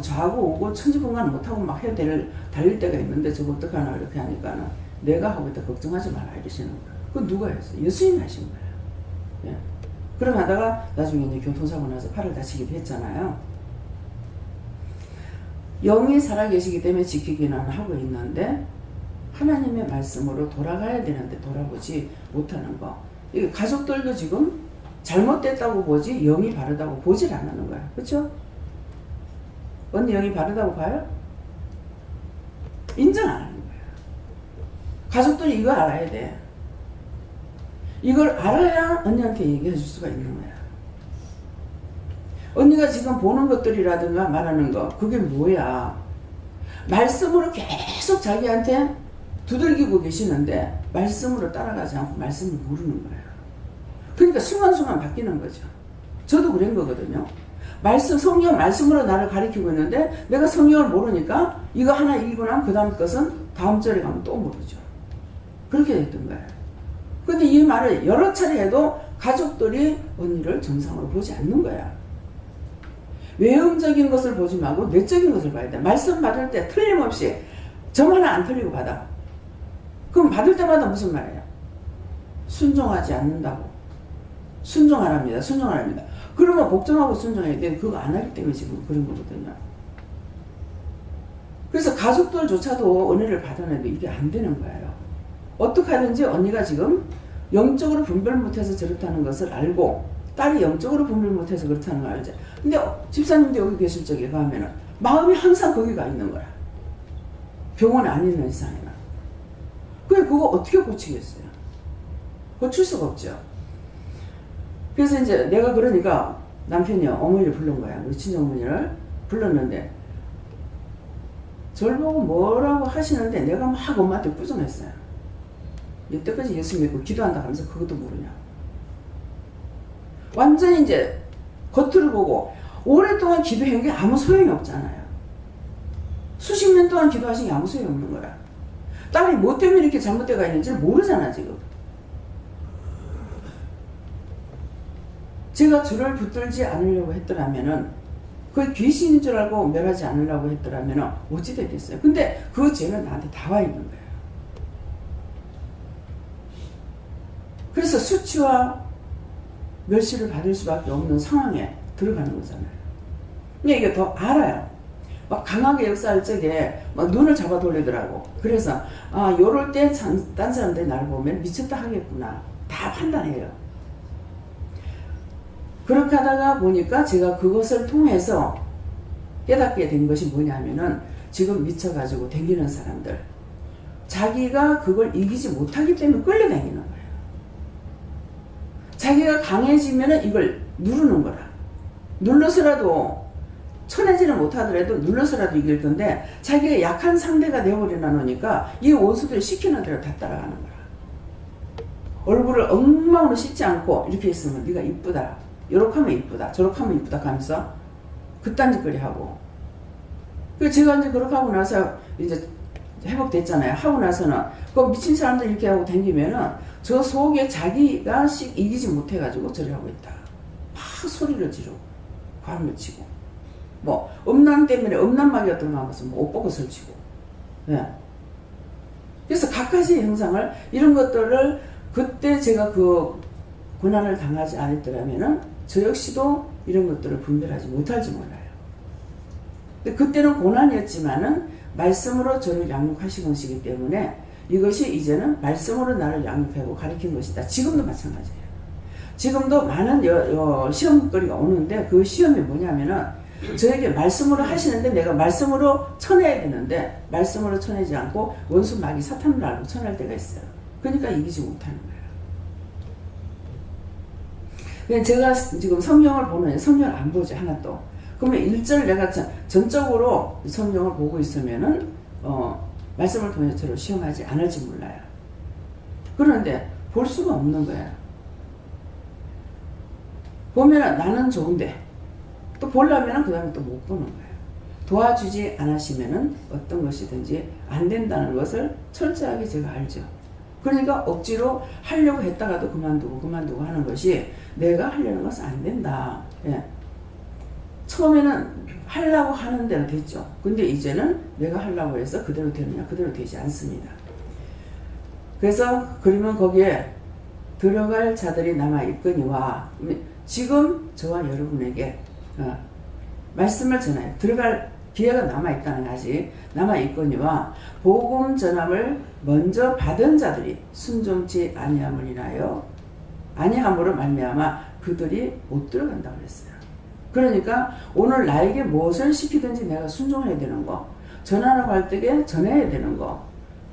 저하고 오고 천지분간 못하고 막 달릴 때가 있는데 저거 어떡하나 이렇게 하니까는 내가 하고 있다 걱정하지 말아 이러시는 거예요. 그건 누가 했어요? 예수님이 하신 거예요. 예. 그럼 하다가 나중에 이제 교통사고 나서 팔을 다치기도 했잖아요. 영이 살아계시기 때문에 지키기는 하고 있는데 하나님의 말씀으로 돌아가야 되는데 돌아보지 못하는 거. 이게 가족들도 지금 잘못됐다고 보지 영이 바르다고 보질 않는 거야. 그렇죠? 언니 영이 바르다고 봐요? 인정 안 하는 거야. 가족들이 이거 알아야 돼. 이걸 알아야 언니한테 얘기해 줄 수가 있는 거야. 언니가 지금 보는 것들이라든가 말하는 거 그게 뭐야? 말씀으로 계속 자기한테 두들기고 계시는데 말씀으로 따라가지 않고 말씀을 모르는 거예요. 그러니까 순간순간 바뀌는 거죠. 저도 그런 거거든요. 성경 말씀으로 나를 가리키고 있는데 내가 성경을 모르니까 이거 하나 읽고 나면 그 다음 것은 다음 절에 가면 또 모르죠. 그렇게 됐던 거예요. 근데 이 말을 여러 차례 해도 가족들이 언니를 정상으로 보지 않는 거야. 외형적인 것을 보지 말고 내적인 것을 봐야 돼. 말씀 받을 때 틀림없이 점 하나 안 틀리고 받아. 그럼 받을 때마다 무슨 말이에요? 순종하지 않는다고. 순종하랍니다. 순종하랍니다. 그러면 복종하고 순종해야 돼. 그거 안 하기 때문에 지금 그런 거거든요. 그래서 가족들조차도 은혜를 받아내도 이게 안 되는 거예요. 어떻게 하든지 언니가 지금 영적으로 분별 못해서 저렇다는 것을 알고 딸이 영적으로 분별 못해서 그렇다는 걸 알지. 근데 집사님도 여기 계실 적에 가면은 마음이 항상 거기 가 있는 거야. 병원에 안 있는 이상에는. 그거 어떻게 고치겠어요? 고칠 수가 없죠. 그래서 이제 내가 그러니까 남편이 어머니를 부른 거야. 우리 친정어머니를 불렀는데 저를 보고 뭐라고 하시는데 내가 막 엄마한테 꾸중했어요. 여태까지 예수 믿고 기도한다 하면서 그것도 모르냐. 완전히 이제 겉을 보고 오랫동안 기도한 게 아무 소용이 없잖아요. 수십 년 동안 기도하신 게 아무 소용이 없는 거야. 딸이 뭐 때문에 이렇게 잘못되어 있는지를 모르잖아 지금. 제가 저를 붙들지 않으려고 했더라면은 그 귀신인 줄 알고 멸하지 않으려고 했더라면은 어찌 됐겠어요. 근데 그 죄는 나한테 다 와 있는 거예요. 그래서 수치와 멸시를 받을 수밖에 없는 상황에 들어가는 거잖아요. 근데 이게 더 알아요. 막 강하게 역사할 적에 막 눈을 잡아 돌리더라고. 그래서 요럴 때 딴 사람들이 나를 보면 미쳤다 하겠구나. 다 판단해요. 그렇게 하다가 보니까 제가 그것을 통해서 깨닫게 된 것이 뭐냐면은 지금 미쳐가지고 댕기는 사람들. 자기가 그걸 이기지 못하기 때문에 끌려다니는 거예요. 자기가 강해지면은 이걸 누르는 거라. 눌러서라도 쳐내지는 못하더라도 눌러서라도 이길 건데 자기가 약한 상대가 되어버리나 놓으니까 이 원수들이 시키는 대로 다 따라가는 거라. 얼굴을 엉망으로 씻지 않고 이렇게 있으면 네가 이쁘다. 요렇게 하면 이쁘다. 저렇게 하면 이쁘다 하면서 그딴 짓거리 하고. 그 제가 이제 그렇게 하고 나서 이제 회복됐잖아요. 하고 나서는 그 미친 사람들 이렇게 하고 다니면은 저 속에 자기가 이기지 못해가지고 저리 하고 있다. 막 소리를 지르고 바람을 치고 뭐 음란 때문에 음란막이 어떤 거 하면서 뭐 옷벗고 설치고. 예. 그래서 각가지의 형상을 이런 것들을 그때 제가 그 고난을 당하지 않았더라면은 저 역시도 이런 것들을 분별하지 못할지 몰라요. 근데 그때는 고난이었지만은 말씀으로 저를 양육하신 것이기 때문에 이것이 이제는 말씀으로 나를 양육하고 가르친 것이다. 지금도 마찬가지예요. 지금도 많은 시험거리가 오는데 그 시험이 뭐냐면은 저에게 말씀으로 하시는데 내가 말씀으로 쳐내야 되는데 말씀으로 쳐내지 않고 원수 마귀 사탄을 알고 쳐낼 때가 있어요. 그러니까 이기지 못하는 거예요. 제가 지금 성경을 보는 성경을 안 보죠. 하나도. 그러면 1절 내가 전적으로 성경을 보고 있으면은 말씀을 통해서 저를 시험하지 않을지 몰라요. 그런데 볼 수가 없는 거야. 보면은 나는 좋은데 또 보려면은 그 다음에 또 못 보는 거예요. 도와주지 않으시면은 어떤 것이든지 안 된다는 것을 철저하게 제가 알죠. 그러니까 억지로 하려고 했다가도 그만두고 하는 것이 내가 하려는 것은 안 된다. 예. 처음에는 하려고 하는 대로 됐죠. 근데 이제는 내가 하려고 해서 그대로 되느냐? 그대로 되지 않습니다. 그래서 그러면 거기에 들어갈 자들이 남아있거니와 지금 저와 여러분에게 말씀을 전해요. 들어갈 기회가 남아있다는 것이 남아있거니와 복음 전함을 먼저 받은 자들이 순종치 아니함을 인하여 아니함으로 말미암아 그들이 못 들어간다고 그랬어요. 그러니까 오늘 나에게 무엇을 시키든지 내가 순종해야 되는 거, 전하러 갈 때에 전해야 되는 거.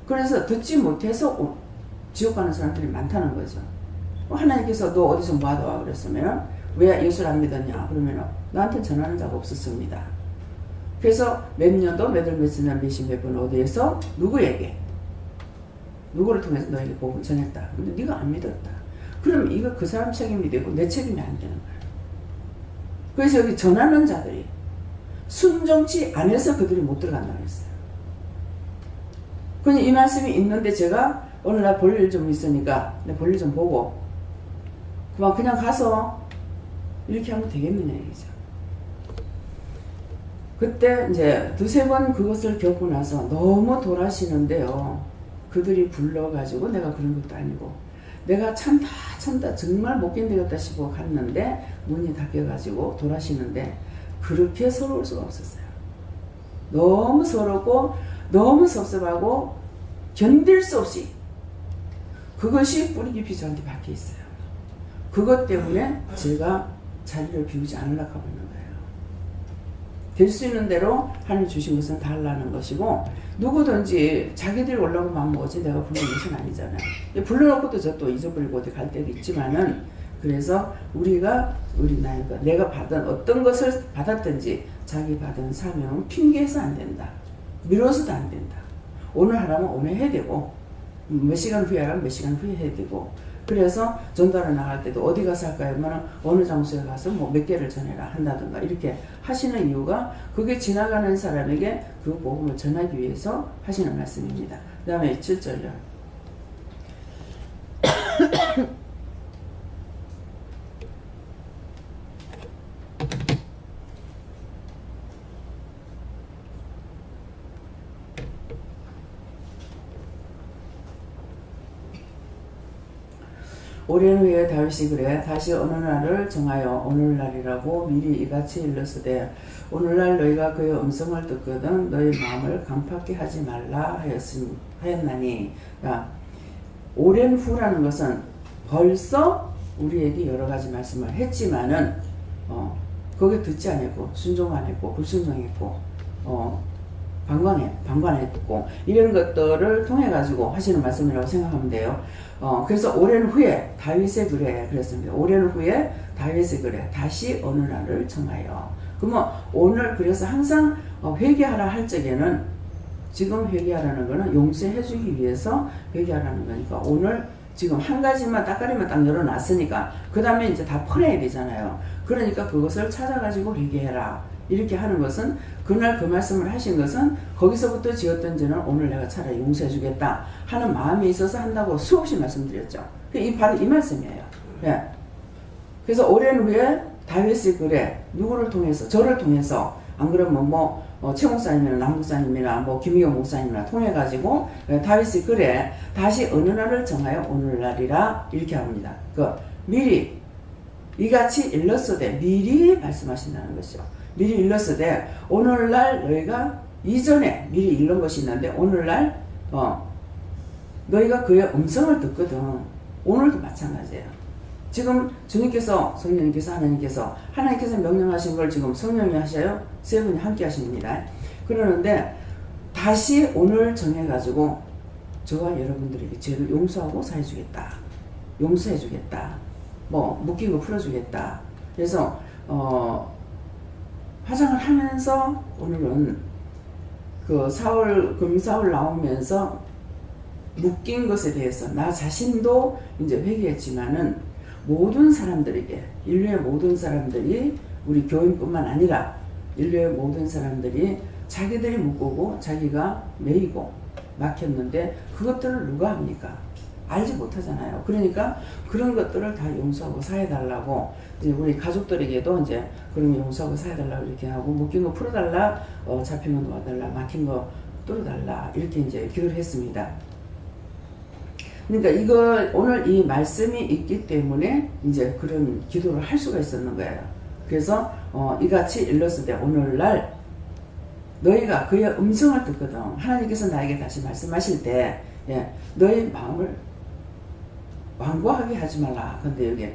그래서 듣지 못해서 지옥 가는 사람들이 많다는 거죠. 하나님께서 너 어디서 뭐 하다 와 그랬으면 왜 예수를 안 믿었냐 그러면 나한테 전하는 자가 없었습니다. 그래서 몇 년도 몇월 몇십 년 몇십 분 어디에서 누구에게 누구를 통해서 너에게 복음을 전했다. 근데 네가 안 믿었다. 그럼 이거 그 사람 책임이 되고 내 책임이 안 되는 거야. 그래서 여기 전하는 자들이 순종치 않아서 그들이 못 들어간다고 했어요. 그러니 이 말씀이 있는데 제가 오늘 날 볼 일 좀 있으니까 내 볼 일 좀 보고 그냥 가서 이렇게 하면 되겠느냐 얘기죠. 그때 이제 두세 번 그것을 겪고 나서 너무 돌아시는데요. 그들이 불러가지고 내가 그런 것도 아니고 내가 참다 정말 못 견디겠다 싶어 갔는데 문이 닫혀가지고 돌아시는데 그렇게 서러울 수가 없었어요. 너무 서럽고 너무 섭섭하고 견딜 수 없이 그것이 뿌리 깊이 저한테 박혀 있어요. 그것 때문에 제가 자리를 비우지 않으려고 하고 있는 거예요. 될 수 있는 대로 하나님 주신 것은 다 하려는 것이고 누구든지 자기들이 올라오고 마음 먹었지 내가 부르는 것은 아니잖아요. 불러놓고도 저 또 잊어버리고 어디 갈 때도 있지만은 그래서 우리 나이가 내가 받은 어떤 것을 받았든지 자기 받은 사명은 핑계해서 안 된다. 미뤄서도 안 된다. 오늘 하라면 오늘 해야 되고 몇 시간 후에 하라면 몇 시간 후에 해야 되고 그래서 전달을 나갈 때도 어디 가서 할까요? 그러면 어느 장소에 가서 뭐 몇 개를 전해라 한다든가 이렇게 하시는 이유가 그게 지나가는 사람에게 그 복음을 전하기 위해서 하시는 말씀입니다. 그 다음에 7절요. 오랜 후에 다윗이 그래 다시 어느 날을 정하여 오늘날이라고 미리 이같이 일렀으되 오늘날 너희가 그의 음성을 듣거든 너희 마음을 강팍게 하지 말라 하였나니. 그러니까 오랜 후라는 것은 벌써 우리에게 여러 가지 말씀을 했지만은 거기에 듣지 않았고 순종 안 했고 불순종했고 방관했고 이런 것들을 통해 가지고 하시는 말씀이라고 생각하면 돼요. 그래서 오랜 후에 다윗의 글에 그랬습니다. 오랜 후에 다윗의 글에 다시 어느 날을 정하여. 그러면 오늘 그래서 항상 회개하라 할 적에는 지금 회개하라는 거는 용서해 주기 위해서 회개하라는 거니까 오늘 지금 한 가지만 따까리만 딱 열어놨으니까 그 다음에 이제 다 풀어야 되잖아요. 그러니까 그것을 찾아가지고 회개해라. 이렇게 하는 것은 그날 그 말씀을 하신 것은 거기서부터 지었던 죄는 오늘 내가 차라리 용서해 주겠다 하는 마음이 있어서 한다고 수없이 말씀드렸죠. 바로 이 말씀이에요. 예. 그래서 오랜 후에 다윗의 글에 누구를 통해서 저를 통해서 안 그러면 최 목사님이나 남 목사님이나 김희경 목사님이나 통해 가지고 다윗의 글에 다시 어느 날을 정하여 오늘날이라 이렇게 합니다. 미리 이같이 일렀으되 미리 말씀하신다는 것이죠. 미리 일렀으되 오늘날 너희가 이전에 미리 일른 것이 있는데 오늘날 너희가 그의 음성을 듣거든. 오늘도 마찬가지예요. 지금 주님께서 성령님께서 하나님께서 명령하신 걸 지금 성령이 하셔요. 세 분이 함께 하십니다. 그러는데 다시 오늘 정해가지고 저와 여러분들에게 죄를 용서하고 사해주겠다. 용서해주겠다. 묶인 거 풀어주겠다. 그래서 화장을 하면서 오늘은 금사울 나오면서 묶인 것에 대해서 나 자신도 이제 회개했지만은 모든 사람들에게, 인류의 모든 사람들이, 우리 교인뿐만 아니라 인류의 모든 사람들이 자기들이 묶고 자기가 매이고 막혔는데 그것들을 누가 합니까? 알지 못하잖아요. 그러니까 그런 것들을 다 용서하고 사해달라고, 이제 우리 가족들에게도 이제 그런 거 용서하고 사해달라고 이렇게 하고, 묶인 거 풀어달라, 잡힌 거 놓아달라, 막힌 거 뚫어달라, 이렇게 이제 기도를 했습니다. 그러니까 이거 오늘 이 말씀이 있기 때문에 이제 그런 기도를 할 수가 있었는 거예요. 그래서 이같이 일렀을 때 오늘날 너희가 그의 음성을 듣거든. 하나님께서 나에게 다시 말씀하실 때, 예, 너희 마음을 완고하게 하지 말라. 근데 여기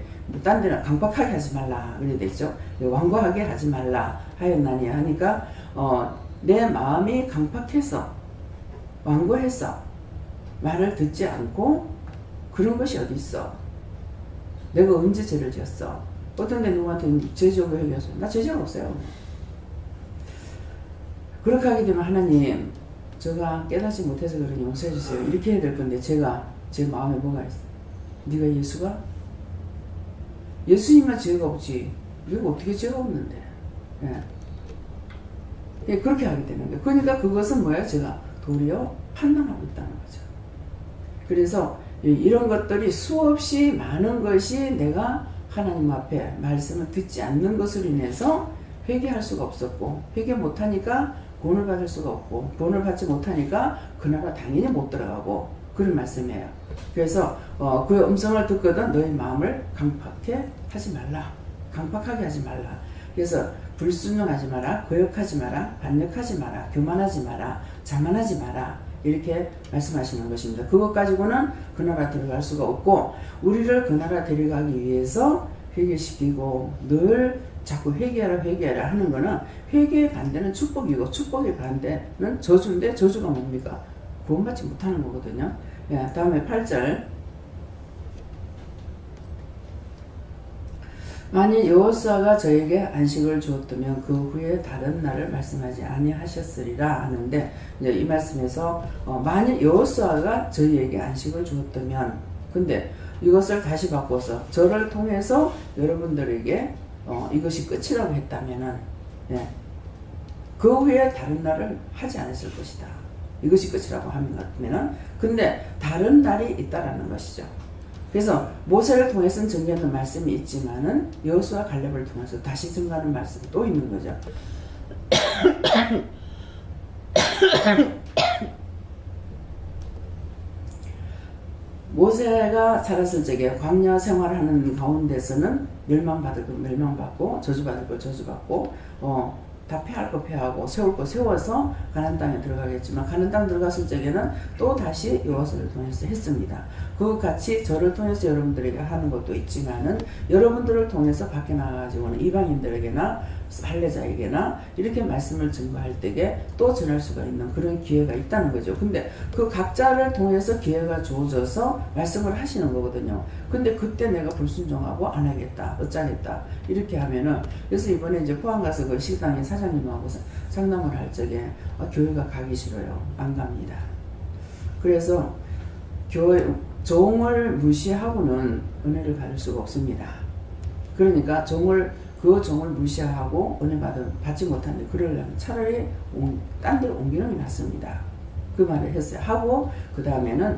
딴 데는 강박하게 하지 말라 그래야 되죠. 완고하게 하지 말라 하였나니 하니까 내 마음이 강박해서 완고해서 말을 듣지 않고 그런 것이 어디 있어? 내가 언제 죄를 지었어? 어떤 데 누구한테 죄 지었고 회개했어요? 나 죄가 없어요. 그렇게 하게 되면 하나님, 제가 깨닫지 못해서 그러니 용서해 주세요. 이렇게 해야 될 건데 제가 제 마음에 뭐가 있어? 네가 예수가? 예수님만 죄가 없지. 내가 어떻게 죄가 없는데? 예. 예, 그렇게 하게 되는 거예요. 그러니까 그것은 뭐예요? 제가 도리어 판단하고 있다는 거죠. 그래서 이런 것들이 수없이 많은 것이 내가 하나님 앞에 말씀을 듣지 않는 것으로 인해서 회개할 수가 없었고, 회개 못하니까 구원을 받을 수가 없고, 구원을 받지 못하니까 그 나라 당연히 못 들어가고, 그런 말씀이에요. 그래서 그 음성을 듣거든 너희 마음을 강팍하게 하지 말라. 강팍하게 하지 말라. 그래서 불순종하지 마라, 거역하지 마라, 반역하지 마라, 교만하지 마라, 자만하지 마라, 이렇게 말씀하시는 것입니다. 그것 가지고는 그 나라 들어갈 수가 없고, 우리를 그 나라 데려가기 위해서 회개시키고 늘 자꾸 회개하라 하는 거는, 회개의 반대는 축복이고 축복의 반대는 저주인데, 저주가 뭡니까? 구원받지 못하는 거거든요. 예, 다음에 8절. 만일 여호수아가 저에게 안식을 주었다면 그 후에 다른 날을 말씀하지 아니하셨으리라 하는데, 이제 이 말씀에서 만일 여호수아가 저희에게 안식을 주었다면, 근데 이것을 다시 바꿔서 저를 통해서 여러분들에게 이것이 끝이라고 했다면은, 예, 그 후에 다른 날을 하지 않았을 것이다. 이것이 끝이라고 하면은, 근데 다른 날이 있다라는 것이죠. 그래서 모세를 통해서는 증거하는 말씀이 있지만은 여호수아 갈렙을 통해서 다시 증거하는 말씀이 또 있는 거죠. 모세가 살았을 적에 광야 생활하는 가운데서는 멸망받고 저주받을 거 저주받고 다 패할 거 패하고 세울 거 세워서 가나안 땅에 들어가겠지만, 가나안 땅 들어갔을 적에는 또 다시 여호수아를 통해서 했습니다. 그것같이 저를 통해서 여러분들에게 하는 것도 있지만은, 여러분들을 통해서 밖에 나가가지고는 이방인들에게나 할례자에게나 이렇게 말씀을 증거할 때에 또 전할 수가 있는 그런 기회가 있다는 거죠. 근데 그 각자를 통해서 기회가 주어져서 말씀을 하시는 거거든요. 근데 그때 내가 불순종하고 안 하겠다, 어쩌겠다 이렇게 하면은, 그래서 이번에 이제 포항 가서 그 식당에 사장님하고 상담을 할 적에 교회가 가기 싫어요. 안 갑니다. 그래서 종을 무시하고는 은혜를 받을 수가 없습니다. 그러니까 그 종을 무시하고 은혜 받지 못하는데, 그러려면 차라리 딴 데로 옮기는 게 낫습니다. 그 말을 했어요. 하고 그 다음에는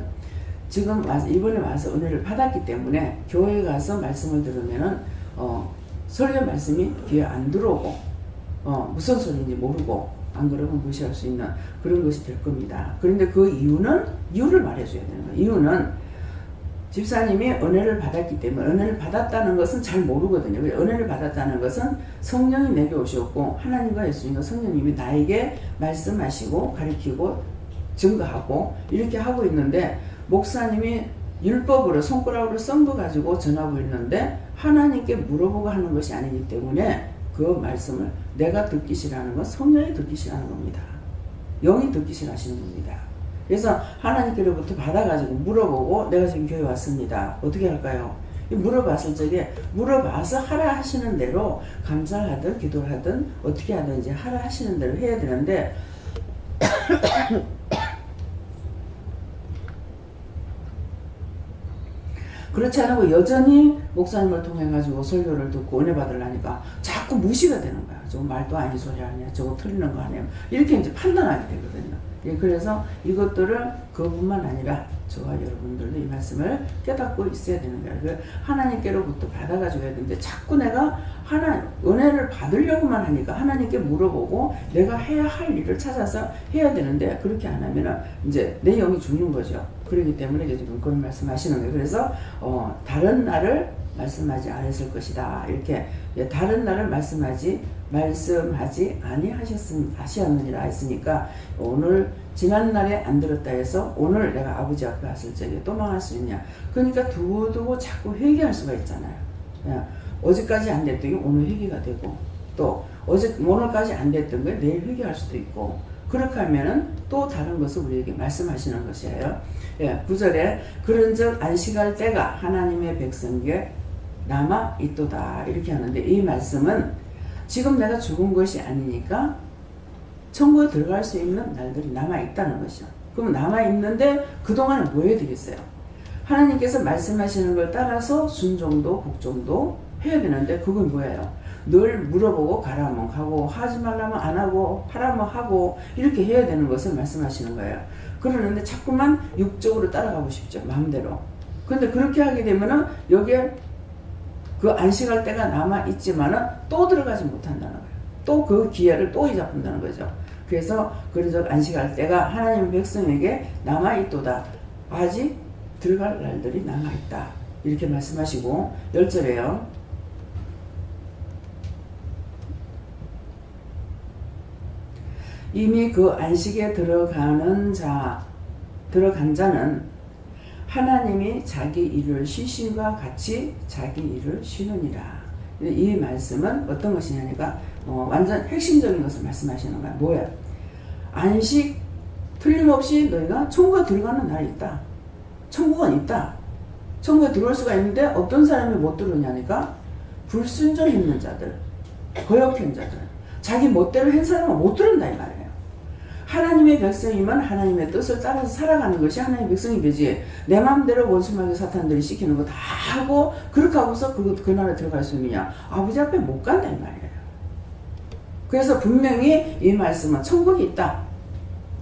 지금 이번에 와서 은혜를 받았기 때문에 교회에 가서 말씀을 들으면은 설교 말씀이 귀에 안 들어오고 무슨 소리인지 모르고, 안 그러면 무시할 수 있는 그런 것이 될 겁니다. 그런데 그 이유를 말해줘야 되는 거예요. 이유는 집사님이 은혜를 받았기 때문에, 은혜를 받았다는 것은 잘 모르거든요. 은혜를 받았다는 것은 성령이 내게 오셨고, 하나님과 예수님과 성령님이 나에게 말씀하시고 가르치고 증거하고 이렇게 하고 있는데, 목사님이 율법으로 손가락으로 썬거 가지고 전하고 있는데 하나님께 물어보고 하는 것이 아니기 때문에, 그 말씀을 내가 듣기 싫어하는 건 성령이 듣기 싫어하는 겁니다. 영이 듣기 싫어하시는 겁니다. 그래서 하나님께로부터 받아가지고 물어보고, 내가 지금 교회 왔습니다. 어떻게 할까요? 물어봤을 적에, 물어봐서 하라 하시는 대로 감사를 하든 기도를 하든 어떻게 하든지 하라 하시는 대로 해야 되는데 그렇지 않고 여전히 목사님을 통해 가지고 설교를 듣고 은혜 받으려니까 자꾸 무시가 되는 거야. 저거 말도 아닌 소리 아니야. 저거 틀리는 거 아니야. 이렇게 이제 판단하게 되거든요. 예, 그래서 이것들을 그뿐만 아니라 저와 여러분들도 이 말씀을 깨닫고 있어야 되는 거야. 그 하나님께로부터 받아가지고 해야 되는데 자꾸 내가 은혜를 받으려고만 하니까 하나님께 물어보고 내가 해야 할 일을 찾아서 해야 되는데 그렇게 안 하면은 이제 내 영이 죽는 거죠. 그렇기 때문에 지금 그런 말씀하시는 거예요. 그래서 다른 날을 말씀하지 않았을 것이다. 이렇게 다른 날을 말씀하지 아니하셨느니라 했으니까 오늘 지난 날에 안 들었다 해서 오늘 내가 아버지 앞에 왔을 적에 또 망할 수 있냐. 그러니까 두고두고 자꾸 회개할 수가 있잖아요. 어제까지 안 됐던 게 오늘 회개가 되고 또 오늘까지 안 됐던 게 내일 회개할 수도 있고 그렇게 하면은 또 다른 것을 우리에게 말씀하시는 것이에요. 9절에 그런즉 안식할 때가 하나님의 백성에게 남아 있도다 이렇게 하는데 이 말씀은 지금 내가 죽은 것이 아니니까 천국에 들어갈 수 있는 날들이 남아 있다는 것이요. 그럼 남아 있는데 그동안에 뭐 해야 되겠어요? 하나님께서 말씀하시는 걸 따라서 순종도 복종도 해야 되는데 그건 뭐예요? 늘 물어보고 가라면 가고 하지 말라면 안 하고 하라면 하고 이렇게 해야 되는 것을 말씀하시는 거예요. 그러는데 자꾸만 육적으로 따라가고 싶죠. 마음대로. 근데 그렇게 하게 되면은 여기에 그 안식할 때가 남아 있지만은 또 들어가지 못한다는 거예요. 또 그 기회를 또 잊어본다는 거죠. 그래서 안식할 때가 하나님의 백성에게 남아 있도다. 아직 들어갈 날들이 남아 있다. 이렇게 말씀하시고 10절에요. 이미 그 안식에 들어간 자는 하나님이 자기 일을 쉬심과 같이 자기 일을 쉬느니라. 이 말씀은 어떤 것이냐니까 완전 핵심적인 것을 말씀하시는 거야. 뭐야? 안식 틀림없이 너희가 천국에 들어가는 날이 있다. 천국은 있다. 천국에 들어올 수가 있는데 어떤 사람이 못 들어오냐니까 불순종 있는 자들, 거역한 자들, 자기 멋대로 한 사람은 못 들어온다 이 말이에요. 하나님의 백성이면 하나님의 뜻을 따라서 살아가는 것이 하나님의 백성이 되지. 내 마음대로 원수마귀 사탄들이 시키는 거 다 하고 그렇게 하고서 그 나라에 들어갈 수 있느냐. 아버지 앞에 못 간다 이 말이에요. 그래서 분명히 이 말씀은 천국이 있다.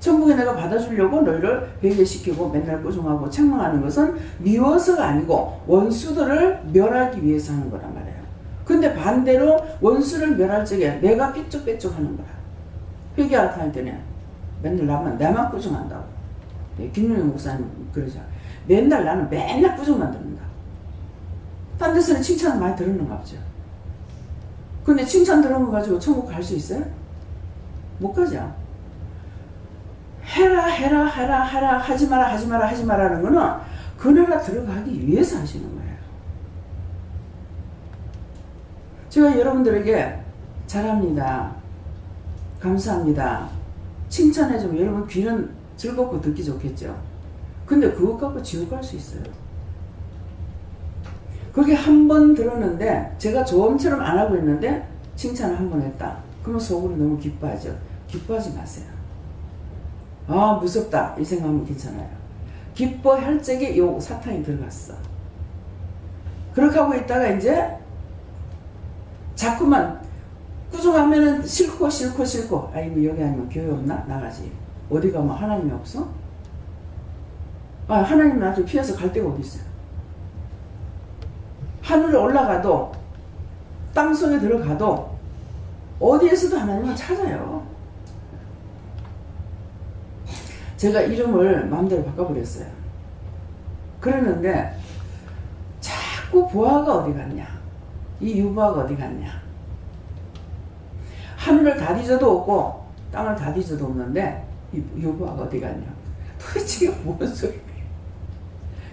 천국에 내가 받아주려고 너희를 회개시키고 맨날 꾸중하고 책망하는 것은 미워서가 아니고 원수들을 멸하기 위해서 하는 거란 말이에요. 근데 반대로 원수를 멸할 적에 내가 삐쭉삐쭉 하는 거야. 회개할 때는 맨날 나만 꾸중한다고. 김용현 목사님 그러죠. 맨날 나는 맨날 꾸중만 듣는다. 딴 데서는 칭찬을 많이 들었는가 보죠. 근데 칭찬 들은 거 가지고 천국 갈 수 있어요? 못 가죠. 해라 하지 마라는 거는 그 나라 들어가기 위해서 하시는 거예요. 제가 여러분들에게 잘합니다. 감사합니다. 칭찬해주면 여러분 귀는 즐겁고 듣기 좋겠죠. 근데 그것 갖고 지옥 갈 수 있어요. 그게 한 번 들었는데 제가 조언처럼 안 하고 있는데 칭찬을 한 번 했다. 그러면 속으로 너무 기뻐하죠. 기뻐하지 마세요. 아 무섭다 이 생각하면 괜찮아요. 기뻐할 적에 요 사탄이 들어갔어. 그렇게 하고 있다가 이제 자꾸만 꾸중하면은 싫고 아이고 여기 아니면 교회 없나? 나가지. 어디 가면 하나님이 없어? 아 하나님 나한테 피해서 갈 데가 어디 있어요? 하늘에 올라가도 땅속에 들어가도 어디에서도 하나님을 찾아요. 제가 이름을 마음대로 바꿔버렸어요. 그러는데 자꾸 보아가 어디 갔냐? 이 유보아가 어디 갔냐? 하늘을 다 뒤져도 없고 땅을 다 뒤져도 없는데 이 유보아가 어디 갔냐? 도대체 이게 무슨 소리예요?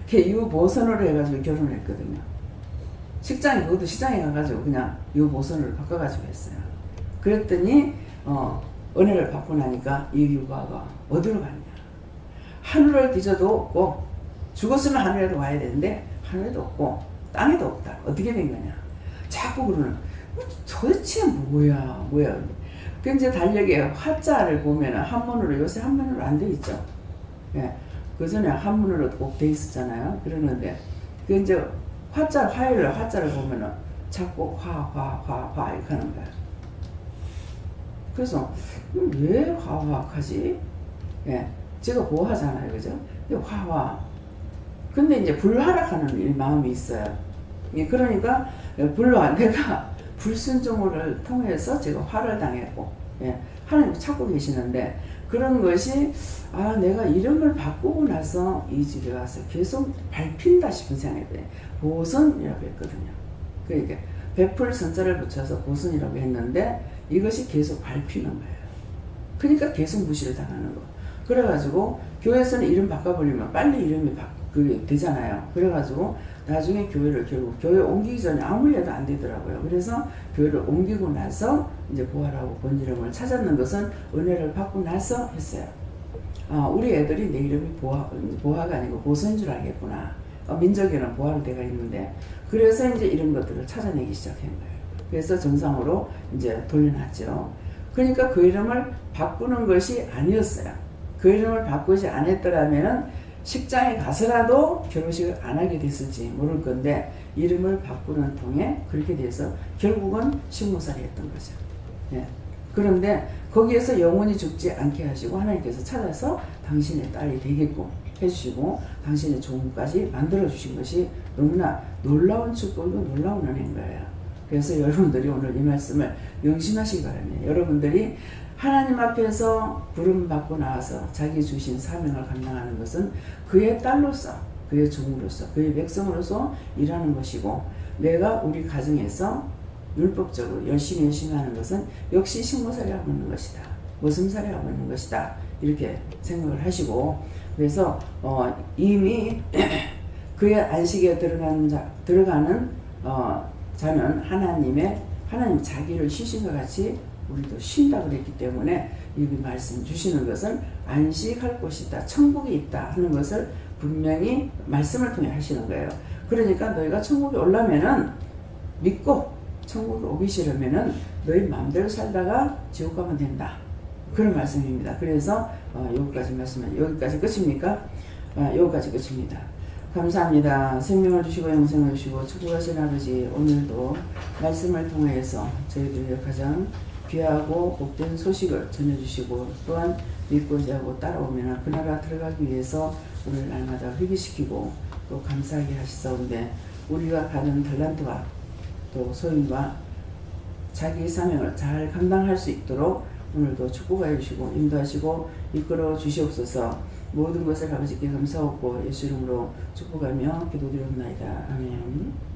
걔 유보선으로 해가지고 결혼했거든요. 그것도 시장에 가가지고 그냥 유보선으로 바꿔가지고 했어요. 그랬더니 은혜를 받고 나니까 이 유보아가 어디로 갔냐? 하늘을 뒤져도 없고 죽었으면 하늘에도 와야 되는데 하늘에도 없고 땅에도 없다. 어떻게 된 거냐? 자꾸 그러는 도대체 뭐야. 그 이제 달력에 화자를 보면은 한문으로 요새 한문으로 안 돼 있죠. 예. 그 전에 한문으로 꼭 돼 있었잖아요. 그러는데 그 이제 화자를 보면은 자꾸 화 이렇게 하는 거야. 그래서 왜 화하지? 예, 제가 보하잖아요, 그죠? 화화. 근데 이제 불화락하는 이 마음이 있어요. 예, 그러니까 내가 불순종을 통해서 제가 화를 당했고, 예, 하나님 찾고 계시는데 그런 것이 내가 이름을 바꾸고 나서 이 집에 와서 계속 밟힌다 싶은 생각이 들어요. 보선이라고 했거든요. 그러니까 베풀 선자를 붙여서 보선이라고 했는데 이것이 계속 밟히는 거예요. 그러니까 계속 무시를 당하는 거. 그래가지고 교회에서는 이름 바꿔버리면 빨리 이름이 그게 되잖아요. 그래가지고 나중에 결국 교회 옮기기 전에 아무리 해도 안 되더라고요. 그래서 교회를 옮기고 나서 이제 부활하고 본이름을 찾았는 것은 은혜를 받고 나서 했어요. 우리 애들이 내 이름이 보화가 아니고 보선인 줄 알겠구나. 민족에는 보화로 되어 있는데 그래서 이제 이런 것들을 찾아내기 시작한 거예요. 그래서 정상으로 이제 돌려놨죠. 그러니까 그 이름을 바꾸는 것이 아니었어요. 그 이름을 바꾸지 않았더라면은 식장에 가서라도 결혼식을 안 하게 됐을지 모를 건데 이름을 바꾸는 통에 그렇게 돼서 결국은 20살이 했던 거죠. 예. 그런데 거기에서 영원히 죽지 않게 하시고 하나님께서 찾아서 당신의 딸이 되게끔 해주시고 당신의 종까지 만들어 주신 것이 너무나 놀라운 축복이고 놀라운 은혜인 거예요. 그래서 여러분들이 오늘 이 말씀을 명심하시기 바랍니다. 여러분들이 하나님 앞에서 부름 받고 나와서 자기 주신 사명을 감당하는 것은 그의 딸로서, 그의 종으로서, 그의 백성으로서 일하는 것이고 내가 우리 가정에서 율법적으로 열심히 하는 것은 역시 식모살이 하고 있는 것이다. 머슴살이 하고 있는 것이다. 이렇게 생각을 하시고 그래서 이미 그의 안식에 들어가는 자는 하나님 자기를 쉬신 것 같이 우리도 쉰다 그랬기 때문에 이 말씀 주시는 것은 안식할 곳이다, 천국이 있다 하는 것을 분명히 말씀을 통해 하시는 거예요. 그러니까 너희가 천국에 오려면은 믿고 천국에 오기 싫으면은 너희 마음대로 살다가 지옥 가면 된다. 그런 말씀입니다. 그래서 여기까지 말씀은 여기까지 끝입니까? 여기까지 끝입니다. 감사합니다. 생명을 주시고 영생을 주시고 축복하신 아버지, 오늘도 말씀을 통해서 저희들의 가장 귀하고 복된 소식을 전해주시고 또한 믿고자 하고 따라오면 그 나라 들어가기 위해서 오늘 날마다 회개시키고 또 감사하게 하시사온데 우리가 가진 달란트와 또 소임과 자기 사명을 잘 감당할 수 있도록 오늘도 축복하여 주시고 인도하시고 이끌어 주시옵소서. 모든 것을 아버지께 감사하고 예수 이름으로 축복하며 기도드립니다. 아멘.